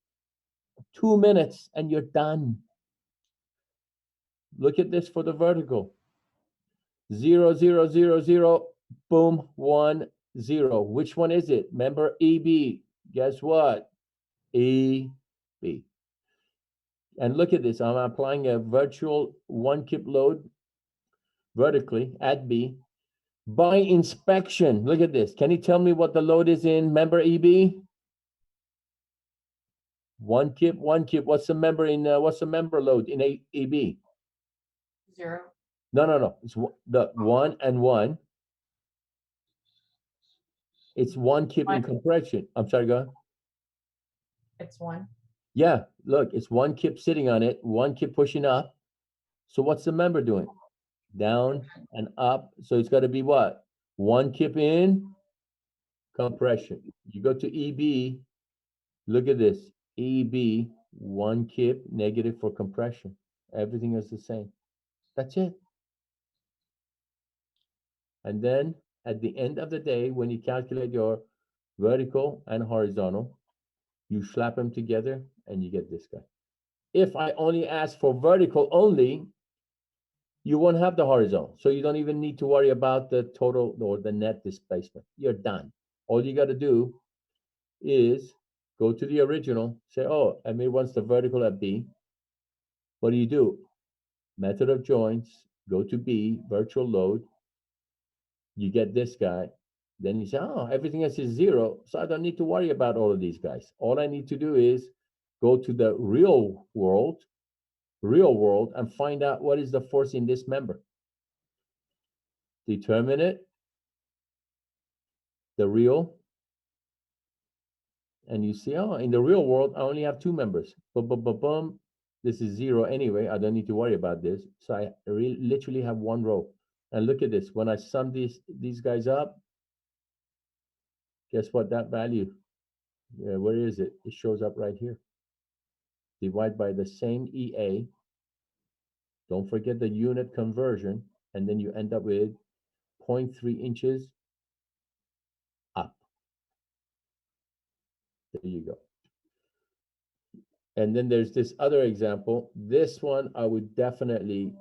2 minutes and you're done. Look at this for the vertical. 0, 0, 0, 0, boom, 1, 0. Which one is it? Remember EB. Guess what? EB. And look at this. I'm applying a virtual 1 kip load vertically at B. By inspection, look at this. Can you tell me what the load is in member EB? 1 kip, 1 kip. What's the member in? What's the member load in EB?
0.
No. It's the 1 and 1. It's 1 kip in
1.
compression. I'm sorry, go ahead.
It's 1.
Yeah, look, it's 1 kip sitting on it, 1 kip pushing up. So what's the member doing? Down and up. So it's got to be what? 1 kip in compression. You go to EB, look at this. EB, 1 kip negative for compression. Everything is the same. That's it. And then at the end of the day, when you calculate your vertical and horizontal, you slap them together and you get this guy. If I only ask for vertical only, you won't have the horizontal. So you don't even need to worry about the total or the net displacement. You're done. All you got to do is go to the original, say, oh, Amir wants the vertical at B. What do? Method of joints, go to B, virtual load. You get this guy. Then you say, oh, everything else is 0. So I don't need to worry about all of these guys. All I need to do is go to the real world and find out what is the force in this member. Determine it, the real, and you see, oh, in the real world, I only have 2 members. Boom. This is 0 anyway. I don't need to worry about this. So I literally have 1 row. And look at this. When I sum these guys up, guess what that value? Where is it? It shows up right here. Divide by the same EA. Don't forget the unit conversion. And then you end up with 0.3 inches up. There you go. And then there's this other example. This one I would definitely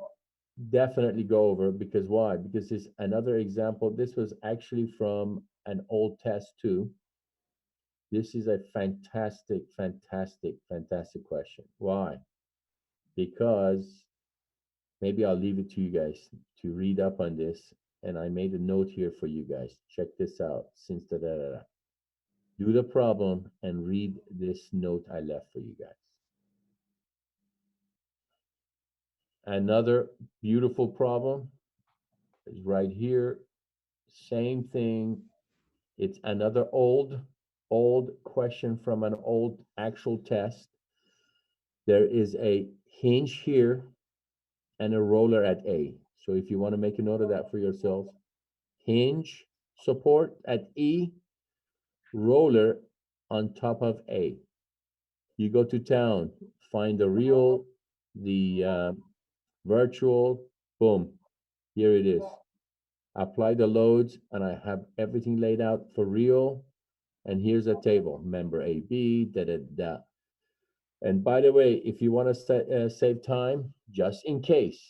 go over, because why? Because it's another example. This was actually from an old test too. This is a fantastic question. Why? Because maybe I'll leave it to you guys to read up on this. And I made a note here for you guys. Check this out. Since do the problem and read this note I left for you guys. Another beautiful problem is right here. Same thing. It's another old question from an old actual test. There is a hinge here and a roller at A. So if you want to make a note of that for yourselves, hinge support at E, roller on top of A. You go to town, find the real, the virtual, boom, here it is. Apply the loads, and I have everything laid out for real. And here's a table, member AB, And by the way, if you want to save time, just in case,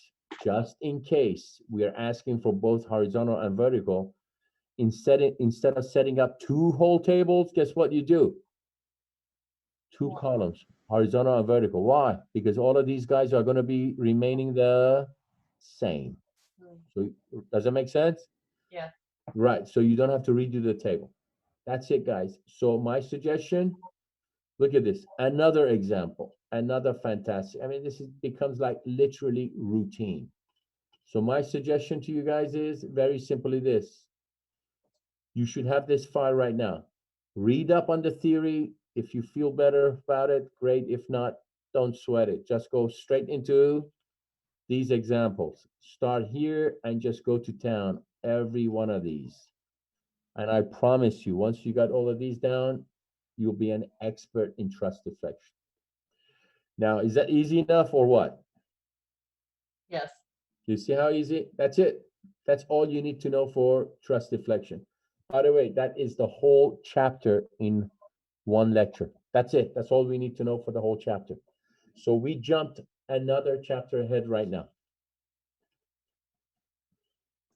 we are asking for both horizontal and vertical, instead of setting up 2 whole tables, guess what you do? 2 columns, horizontal and vertical. Why? Because all of these guys are going to be remaining the same. So does that make sense?
Yeah.
Right. So you don't have to redo the table. That's it, guys. So my suggestion, look at this. Another example, another fantastic. I mean, this becomes like literally routine. So my suggestion to you guys is very simply this. You should have this file right now. Read up on the theory. If you feel better about it, great. If not, don't sweat it. Just go straight into these examples. Start here and just go to town, every one of these. And I promise you, once you got all of these down, you'll be an expert in truss deflection. Now, is that easy enough or what?
Yes.
You see how easy? That's it. That's all you need to know for truss deflection. By the way, that is the whole chapter in one lecture. That's it. That's all we need to know for the whole chapter. So we jumped another chapter ahead right now.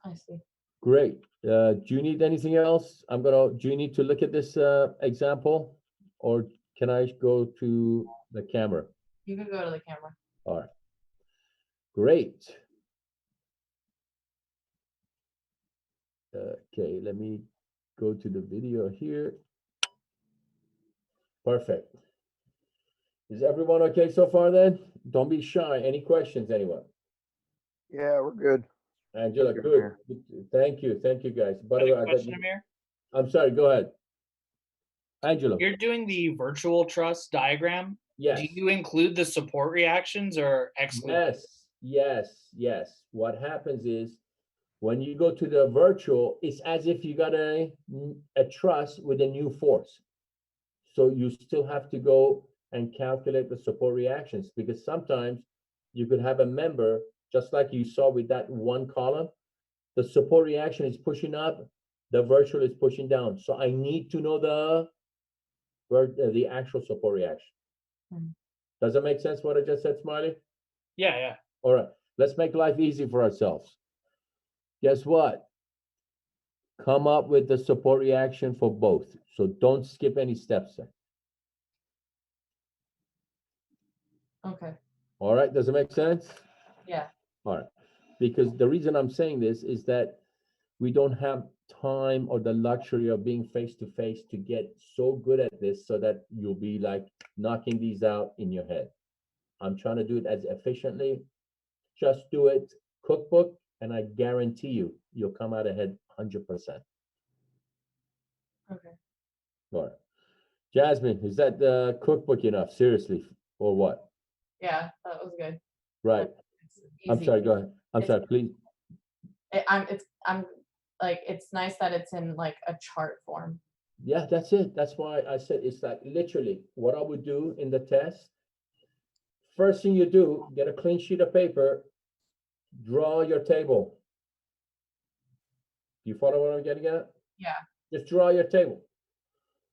I see.
Great. Do you need anything else? Do you need to look at this example, or can I go to the camera?
You can go to the camera.
All right. Great. Okay, let me go to the video here. Perfect. Is everyone okay so far then? Don't be shy. Any questions, anyone?
Yeah, we're good.
Angela,
Thank you,
good.
Amir.
Thank you. Thank you, guys. By the way, I got
Question,
you.
Amir?
I'm sorry, go ahead. Angela,
You're doing the virtual trust diagram.
yes.
Do you include the support reactions or exclude?
Yes. What happens is when you go to the virtual, it's as if you got a trust with a new force. So you still have to go and calculate the support reactions, because sometimes you could have a member, just like you saw with that one column, the support reaction is pushing up, the virtual is pushing down. So I need to know the actual support reaction.
Mhm.
Does that make sense what I just said, Smiley?
Yeah.
All right, let's make life easy for ourselves. Guess what? Come up with the support reaction for both. So don't skip any steps there.
Okay.
All right, does it make sense?
Yeah.
All right, because the reason I'm saying this is that we don't have time or the luxury of being face to face to get so good at this so that you'll be like knocking these out in your head. I'm trying to do it as efficiently. Just do it cookbook, and I guarantee you'll come out ahead 100%.
Okay.
All right. Jasmine, is that the cookbook enough? Seriously, or what?
Yeah, that was good.
Right.
It's
I'm
easy.
sorry, go ahead. I'm
It's-
sorry, please.
I'm like, it's nice that it's in like a chart form.
Yeah, that's it. That's why I said it's like literally what I would do in the test. First thing you do, get a clean sheet of paper, draw your table. Do you follow what I'm getting at?
Yeah.
Just draw your table.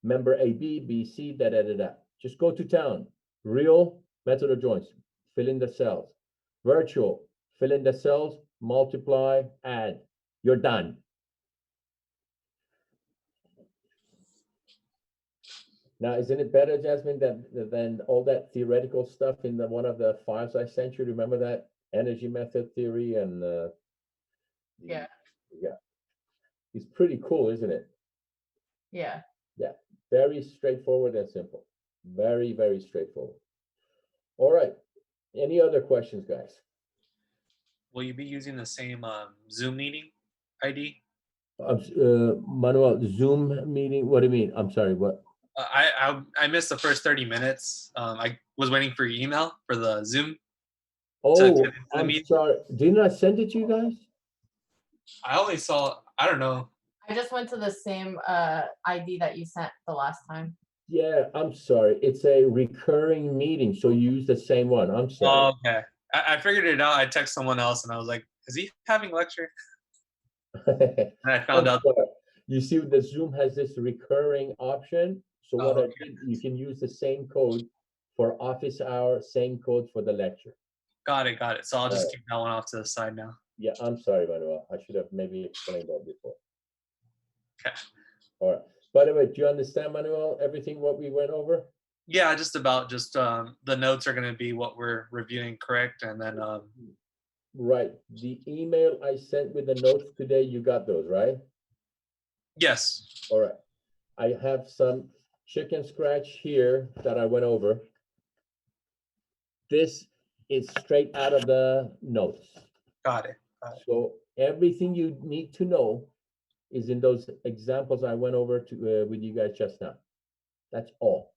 Member A, B, C, da. Just go to town. Real, method of joints, fill in the cells. Virtual, fill in the cells, multiply, add. You're done. Now, isn't it better, Jasmine, than all that theoretical stuff in one of the files I sent you? Remember that energy method theory and
Yeah.
Yeah. It's pretty cool, isn't it?
Yeah.
Yeah. Very straightforward and simple. Very, very straightforward. All right. Any other questions, guys?
Will you be using the same Zoom meeting ID?
Manuel, Zoom meeting, what do you mean? I'm sorry, what?
I missed the first 30 minutes. I was waiting for your email for the Zoom.
Oh,
get into the
I'm
meeting?
sorry. Didn't I send it to you guys?
I only saw, I don't know.
I just went to the same ID that you sent the last time.
Yeah, I'm sorry. It's a recurring meeting, so you use the same one. I'm sorry.
Oh, okay. I figured it out. I text someone else and I was like, is he having lecture? And I found
I'm
out.
sorry. You see, the Zoom has this recurring option. So what
Oh,
I did, you can use the same code for office hour, same code for the lecture.
Got it. So I'll just
Alright.
keep that one off to the side now.
Yeah, I'm sorry, Manuel. I should have maybe explained that before.
Okay.
All right. By the way, do you understand, Manuel, everything what we went over?
Yeah, just about the notes are going to be what we're reviewing, correct? And then
Right. The email I sent with the notes today, you got those, right?
yes.
All right. I have some chicken scratch here that I went over. This is straight out of the notes.
Got it.
So everything you need to know is in those examples I went over to with you guys just now. That's all.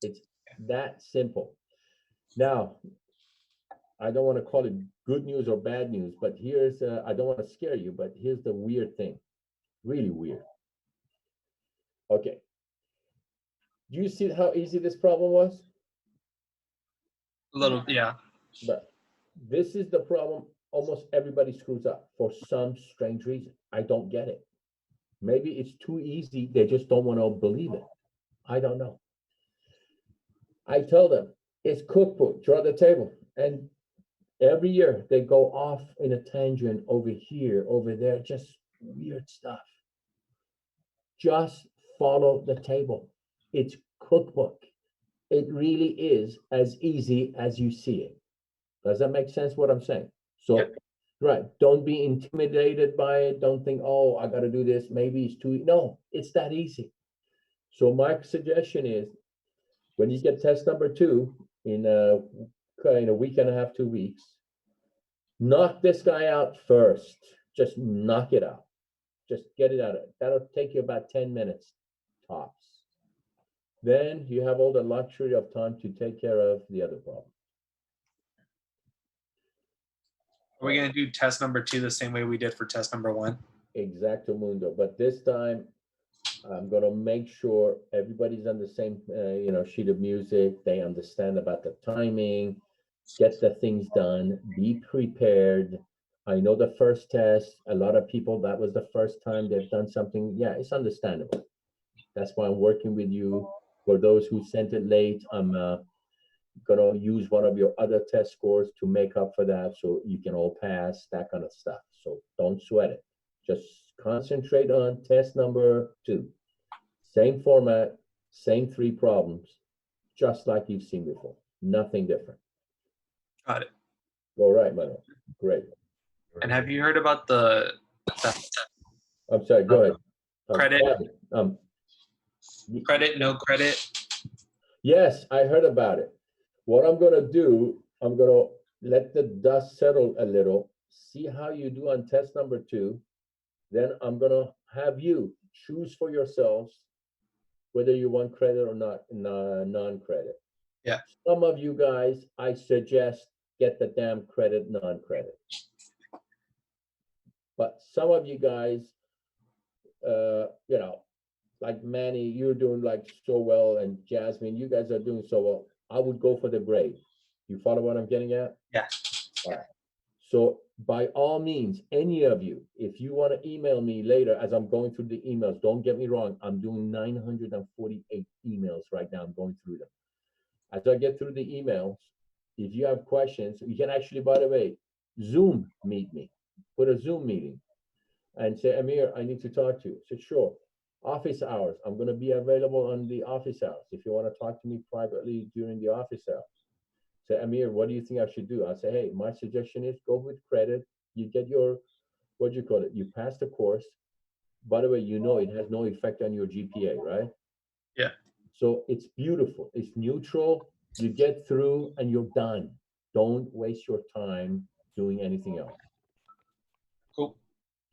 It's that simple. Now, I don't want to call it good news or bad news, but here's, I don't want to scare you, but here's the weird thing. Really weird. Okay. Do you see how easy this problem was?
A little, yeah.
But this is the problem almost everybody screws up for some strange reason. I don't get it. Maybe it's too easy. They just don't want to believe it. I don't know. I tell them it's cookbook, draw the table. And every year they go off in a tangent over here, over there, just weird stuff. Just follow the table. It's cookbook. It really is as easy as you see it. Does that make sense what I'm saying? So,
Yep.
right, don't be intimidated by it. Don't think, oh, I got to do this. Maybe it's too, no, it's that easy. So my suggestion is when you get test number 2 in a week and a half, 2 weeks, knock this guy out first. Just knock it out. Just get it out. That'll take you about 10 minutes tops. Then you have all the luxury of time to take care of the other problem.
Are we gonna do test number 2 the same way we did for test number 1?
Exactamundo. But this time, I'm gonna make sure everybody's on the same, sheet of music. They understand about the timing. Get the things done. Be prepared. I know the first test. A lot of people, that was the first time they've done something. Yeah, it's understandable. That's why I'm working with you. For those who sent it late, I'm gonna use one of your other test scores to make up for that, so you can all pass, that kind of stuff. So don't sweat it. Just concentrate on test number 2. Same format, same 3 problems, just like you've seen before. Nothing different.
Got it.
All right, Manuel. Great.
And have you heard about the
I'm sorry, go ahead.
Credit.
Kevin,
credit, no credit?
yes, I heard about it. What I'm gonna do, I'm gonna let the dust settle a little, see how you do on test number 2. Then I'm gonna have you choose for yourselves whether you want credit or not, non-credit.
Yeah.
Some of you guys, I suggest get the damn credit, non-credit. But some of you guys, like Manny, you're doing like so well, and Jasmine, you guys are doing so well. I would go for the grade. You follow what I'm getting at?
Yeah.
All right. So by all means, any of you, if you want to email me later as I'm going through the emails, don't get me wrong, I'm doing 948 emails right now. I'm going through them. As I get through the emails, if you have questions, you can actually, by the way, Zoom meet me. Put a Zoom meeting and say, Amir, I need to talk to you. I said, sure. Office hours. I'm going to be available on the office hours. If you want to talk to me privately during the office hours. Say, Amir, what do you think I should do? I say, hey, my suggestion is go with credit. You get your, you pass the course. By the way, it has no effect on your GPA, right?
Yeah.
So it's beautiful. It's neutral. You get through and you're done. Don't waste your time doing anything else.
Cool.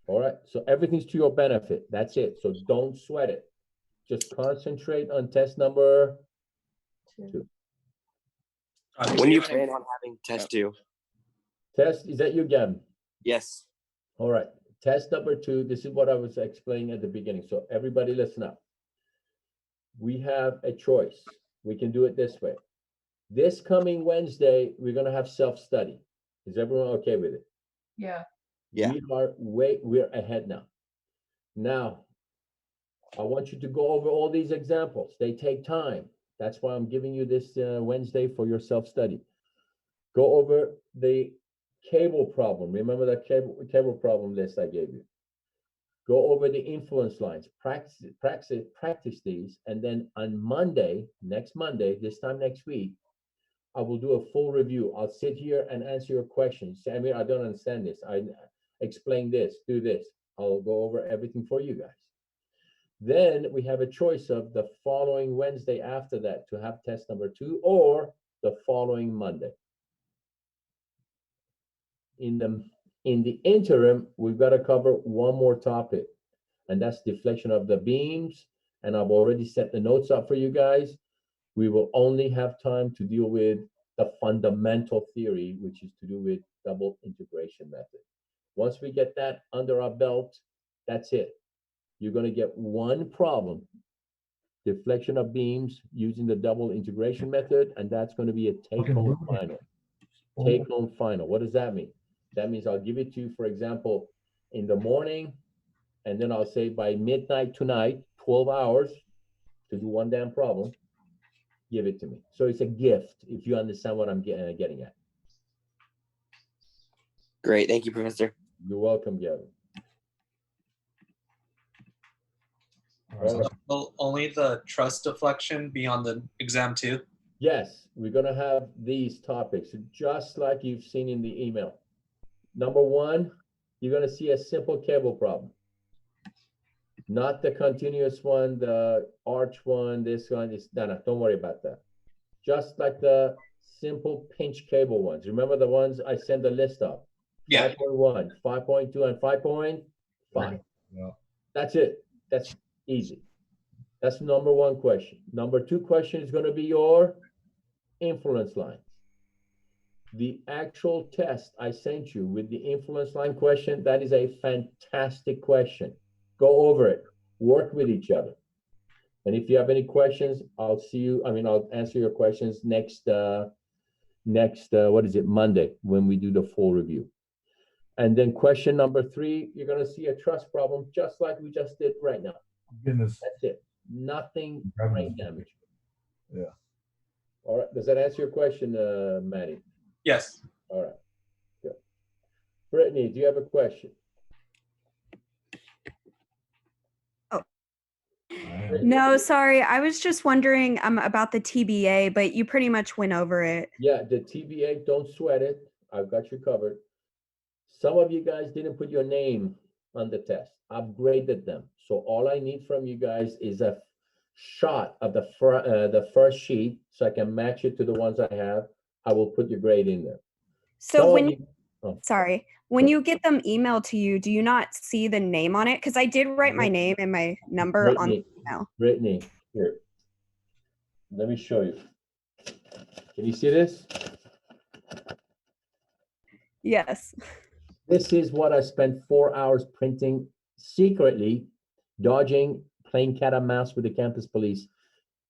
All right. So everything's to your benefit. That's it. So don't sweat it. Just concentrate on test number 2.
When you plan on having test 2?
Test, is that you, Gavin?
Yes.
All right. Test number 2. This is what I was explaining at the beginning. So everybody listen up. We have a choice. We can do it this way. This coming Wednesday, we're going to have self-study. Is everyone okay with it?
Yeah.
Yeah.
We're ahead now. Now, I want you to go over all these examples. They take time. That's why I'm giving you this Wednesday for your self-study. Go over the cable problem. Remember that cable problem list I gave you. Go over the influence lines. Practice these, and then on Monday, next Monday, this time next week, I will do a full review. I'll sit here and answer your questions. Say, Amir, I don't understand this. I explain this, do this. I'll go over everything for you guys. Then we have a choice of the following Wednesday after that to have test number 2, or the following Monday. In the interim, we've got to cover one more topic, and that's deflection of the beams. And I've already set the notes up for you guys. We will only have time to deal with the fundamental theory, which is to do with double integration method. Once we get that under our belt, that's it. You're going to get one problem, deflection of beams using the double integration method, and that's going to be a take-home final. Take-home final. What does that mean? That means I'll give it to you, for example, in the morning, and then I'll say by midnight tonight, 12 hours to do one damn problem, give it to me. So it's a gift, if you understand what I'm getting at.
Great. Thank you, Professor.
You're welcome, Gavin.
So will only the trust deflection be on the exam too?
Yes, we're gonna have these topics, just like you've seen in the email. Number one, you're gonna see a simple cable problem. Not the continuous one, the arch one, this one, no, don't worry about that. Just like the simple pinch cable ones. Remember the ones I sent the list of?
Yeah.
5.1, 5.2, and 5.5.
Yeah.
That's it. That's easy. That's number one question. Number two question is gonna be your influence lines. The actual test I sent you with the influence line question, that is a fantastic question. Go over it, work with each other. And if you have any questions, I'll answer your questions next, Monday, when we do the full review. And then question number 3, you're gonna see a trust problem, just like we just did right now.
Goodness.
That's it. Nothing brain damage.
Yeah.
All right, does that answer your question, Maddie?
Yes.
All right, good. Brittany, do you have a question?
No, sorry. I was just wondering about the TBA, but you pretty much went over it.
Yeah, the TBA, don't sweat it. I've got you covered. Some of you guys didn't put your name on the test. I've graded them. So all I need from you guys is a shot of the first sheet so I can match it to the ones I have. I will put your grade in there.
So when you get them emailed to you, do you not see the name on it? Because I did write my name and my number on the email.
Brittany, here. Let me show you. Can you see this?
Yes.
This is what I spent 4 hours printing secretly, dodging, playing cat and mouse with the campus police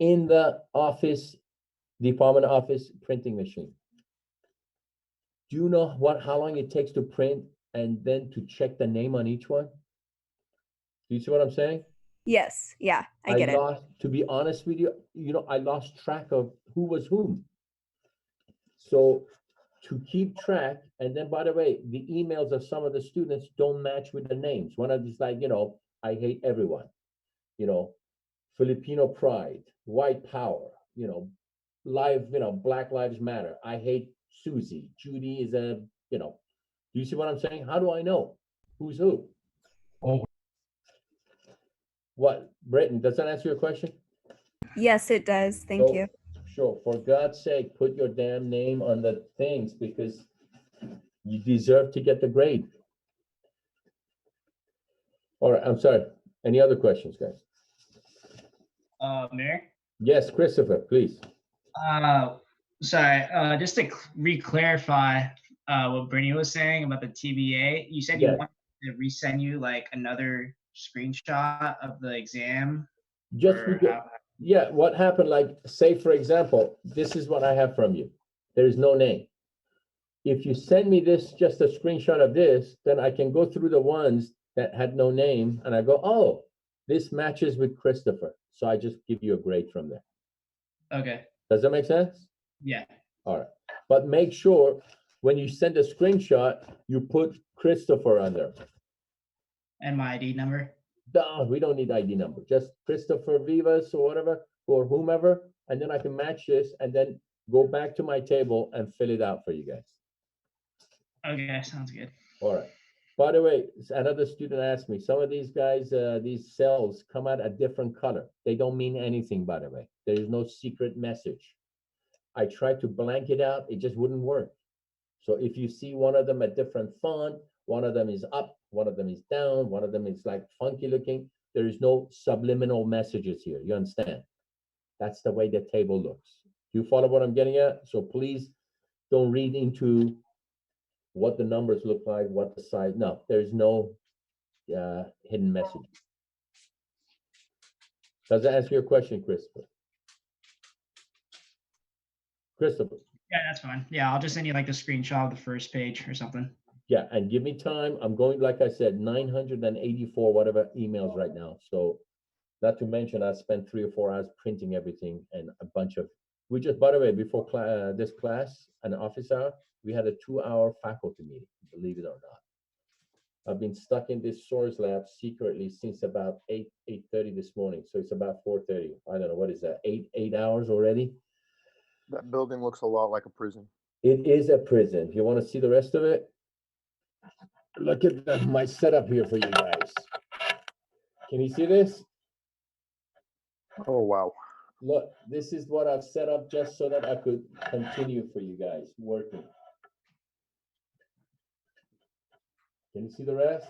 in the office, department office printing machine. Do you know how long it takes to print and then to check the name on each one? Do you see what I'm saying?
Yes. Yeah, I get it.
To be honest with you, I lost track of who was whom. So to keep track, and then by the way, the emails of some of the students don't match with the names. One of these, like, I hate everyone, Filipino pride, white power, Black Lives Matter. I hate Susie. Judy is do you see what I'm saying? How do I know who's who?
Oh.
What, Britton, does that answer your question?
Yes, it does. Thank you.
Sure. For God's sake, put your damn name on the things because you deserve to get the grade. All right, I'm sorry. Any other questions, guys?
Mayor?
Yes, Christopher, please.
Sorry, just to re-clarify what Brittany was saying about the TBA, you said you wanted to resend you like another screenshot of the exam?
Yeah, what happened, like, say, for example, this is what I have from you. There is no name. If you send me this, just a screenshot of this, then I can go through the ones that had no name and I go, oh, this matches with Christopher. So I just give you a grade from there.
Okay.
Does that make sense?
Yeah.
All right. But make sure when you send a screenshot, you put Christopher on there.
And my ID number?
No, we don't need ID number. Just Christopher Vivas or whatever, or whomever. And then I can match this and then go back to my table and fill it out for you guys.
Okay, sounds good.
All right. By the way, another student asked me, some of these guys, these cells come out a different color. They don't mean anything, by the way. There is no secret message. I tried to blank it out. It just wouldn't work. So if you see one of them a different font, one of them is up, one of them is down, one of them is like funky looking, there is no subliminal messages here. You understand? That's the way the table looks. Do you follow what I'm getting at? So please don't read into what the numbers look like, what the size. No, there's no hidden message. Does that answer your question, Christopher? Christopher?
Yeah, that's fine. Yeah, I'll just send you like a screenshot of the first page or something.
Yeah, and give me time. I'm going, like I said, 984 whatever emails right now. So not to mention I spent 3 or 4 hours printing everything and a bunch of, we just, by the way, before this class, an office hour, we had a 2-hour faculty meeting, believe it or not. I've been stuck in this source lab secretly since about 8:30 this morning. So it's about 4:30. I don't know, what is that, 8 hours already?
That building looks a lot like a prison.
It is a prison. You want to see the rest of it? Look at my setup here for you guys. Can you see this?
Oh, wow.
Look, this is what I've set up just so that I could continue for you guys working. Can you see the rest?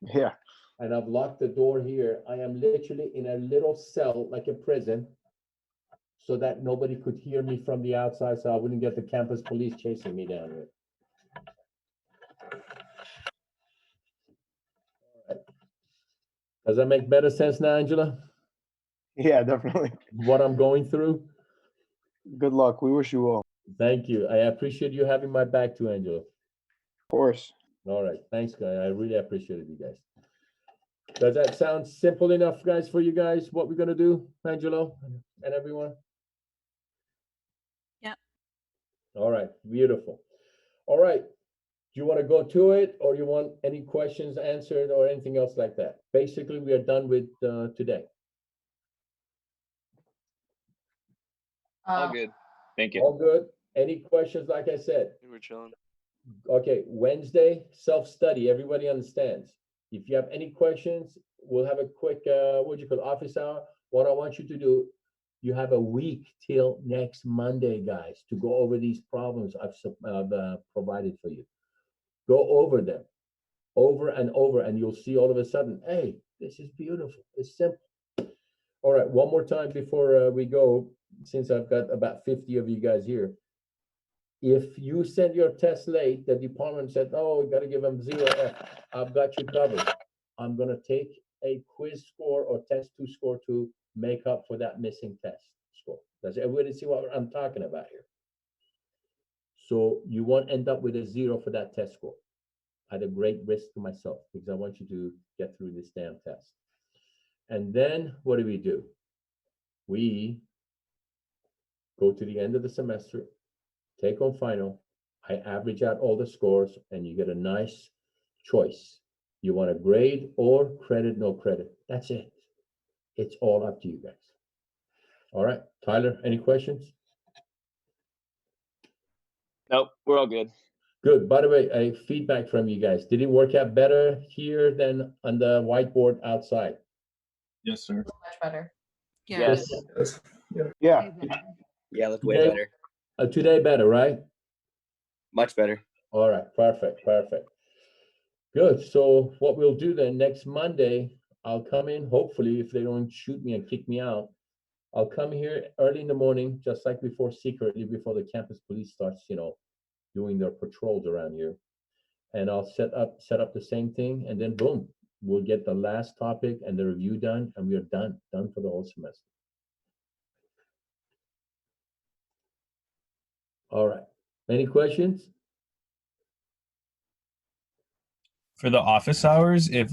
Yeah.
And I've locked the door here. I am literally in a little cell like a prison so that nobody could hear me from the outside, so I wouldn't get the campus police chasing me down here. Does that make better sense now, Angela?
Yeah, definitely.
What I'm going through?
Good luck. We wish you well.
Thank you. I appreciate you having my back too, Angela.
Of course.
All right. Thanks, guys. I really appreciate it, you guys. Does that sound simple enough, guys, for you guys, what we're going to do, Angelo and everyone?
Yep.
All right. Beautiful. All right. Do you want to go to it, or you want any questions answered or anything else like that? Basically, we are done with today.
All good. Thank you.
All good. Any questions? Like I said,
We're chilling.
okay, Wednesday, self-study, everybody understands. If you have any questions, we'll have a quick, office hour. What I want you to do, you have a week till next Monday, guys, to go over these problems I've provided for you. Go over them, over and over, and you'll see all of a sudden, hey, this is beautiful, it's simple. All right, one more time before we go, since I've got about 50 of you guys here. If you send your test late, the department said, oh, we got to give them 0F. I've got you covered. I'm going to take a quiz score or test 2 score to make up for that missing test score. Does everybody see what I'm talking about here? So you won't end up with a 0 for that test score. At a great risk to myself, because I want you to get through this damn test. And then what do? We go to the end of the semester, take home final, I average out all the scores, and you get a nice choice. You want a grade or credit, no credit. That's it. It's all up to you guys. All right, Tyler, any questions?
Nope, we're all good.
Good. By the way, a feedback from you guys. Did it work out better here than on the whiteboard outside?
Yes, sir.
Much better.
Yes.
Yeah.
Yeah, look way
Okay.
better.
Today better, right?
Much better.
All right, perfect. Good. So what we'll do then, next Monday, I'll come in, hopefully, if they don't shoot me and kick me out, I'll come here early in the morning, just like before, secretly, before the campus police starts, doing their patrols around here. And I'll set up the same thing, and then boom, we'll get the last topic and the review done, and we are done for the whole semester. All right. Any questions?
For the office hours, if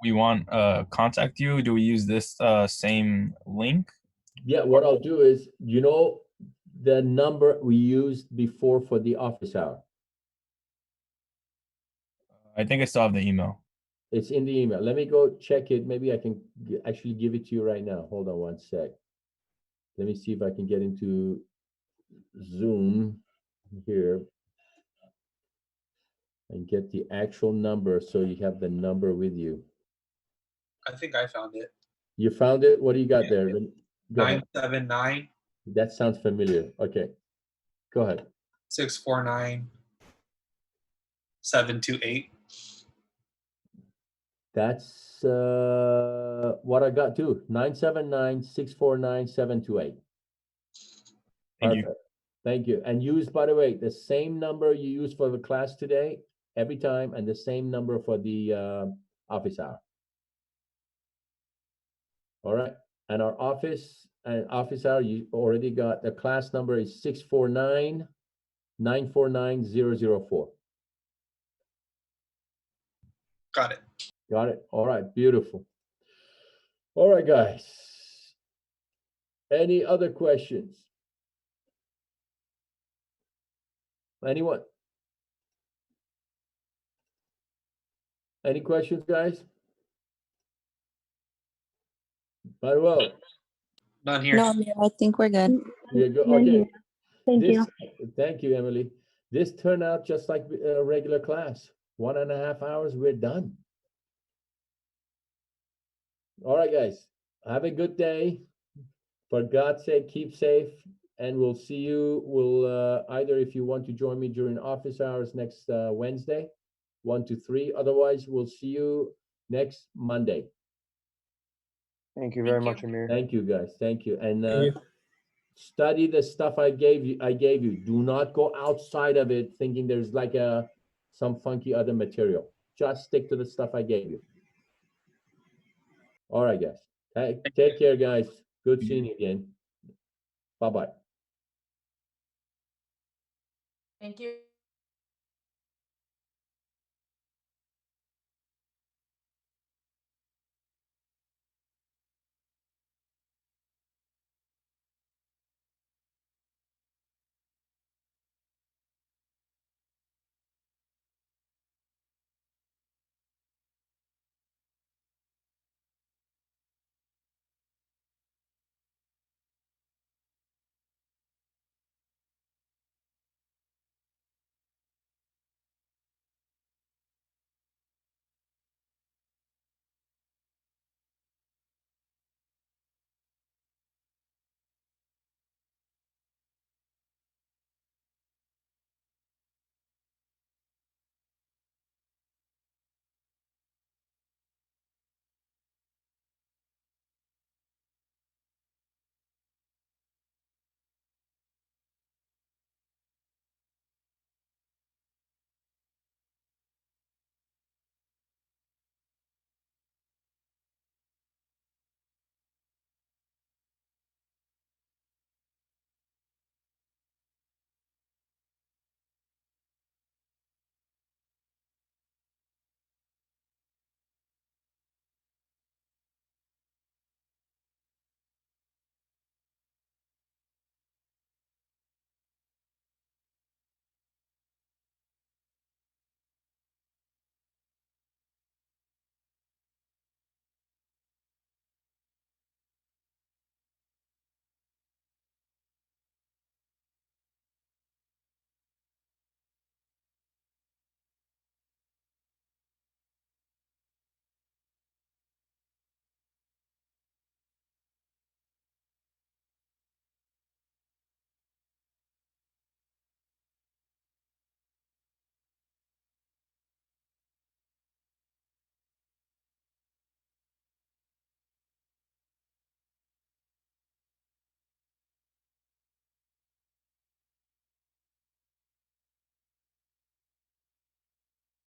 we want contact you, do we use this same link?
Yeah, what I'll do is, the number we used before for the office hour.
I think I still have the email.
It's in the email. Let me go check it. Maybe I can actually give it to you right now. Hold on one sec. Let me see if I can get into Zoom here and get the actual number so you have the number with you.
I think I found it.
You found it? What do you got there? Go ahead.
979
That sounds familiar. Okay. Go ahead.
649 728.
That's what I got too. 979-649-728.
Thank you.
Perfect. Thank you. And use, by the way, the same number you use for the class today, every time, and the same number for the office hour. All right. And our office hour, you already got, the class number is 649-949-004.
Got it.
Got it. All right, beautiful. All right, guys. Any other questions? Anyone? Any questions, guys? Very well.
None here.
No, Mayor, I think we're good.
Yeah, go,
None
okay.
here. Thank
This,
you.
thank you, Emily. This turned out just like a regular class. 1.5 hours, we're done. All right, guys. Have a good day. For God's sake, keep safe, and we'll see you. We'll either if you want to join me during office hours next Wednesday, 1 to 3. Otherwise, we'll see you next Monday.
Thank you very much, Amir.
Thank you, guys. Thank you. And
Thank you.
study the stuff I gave you. Do not go outside of it thinking there's like some funky other material. Just stick to the stuff I gave you. All right, guys. Take care, guys. Good seeing you again. Bye-bye.
Thank you.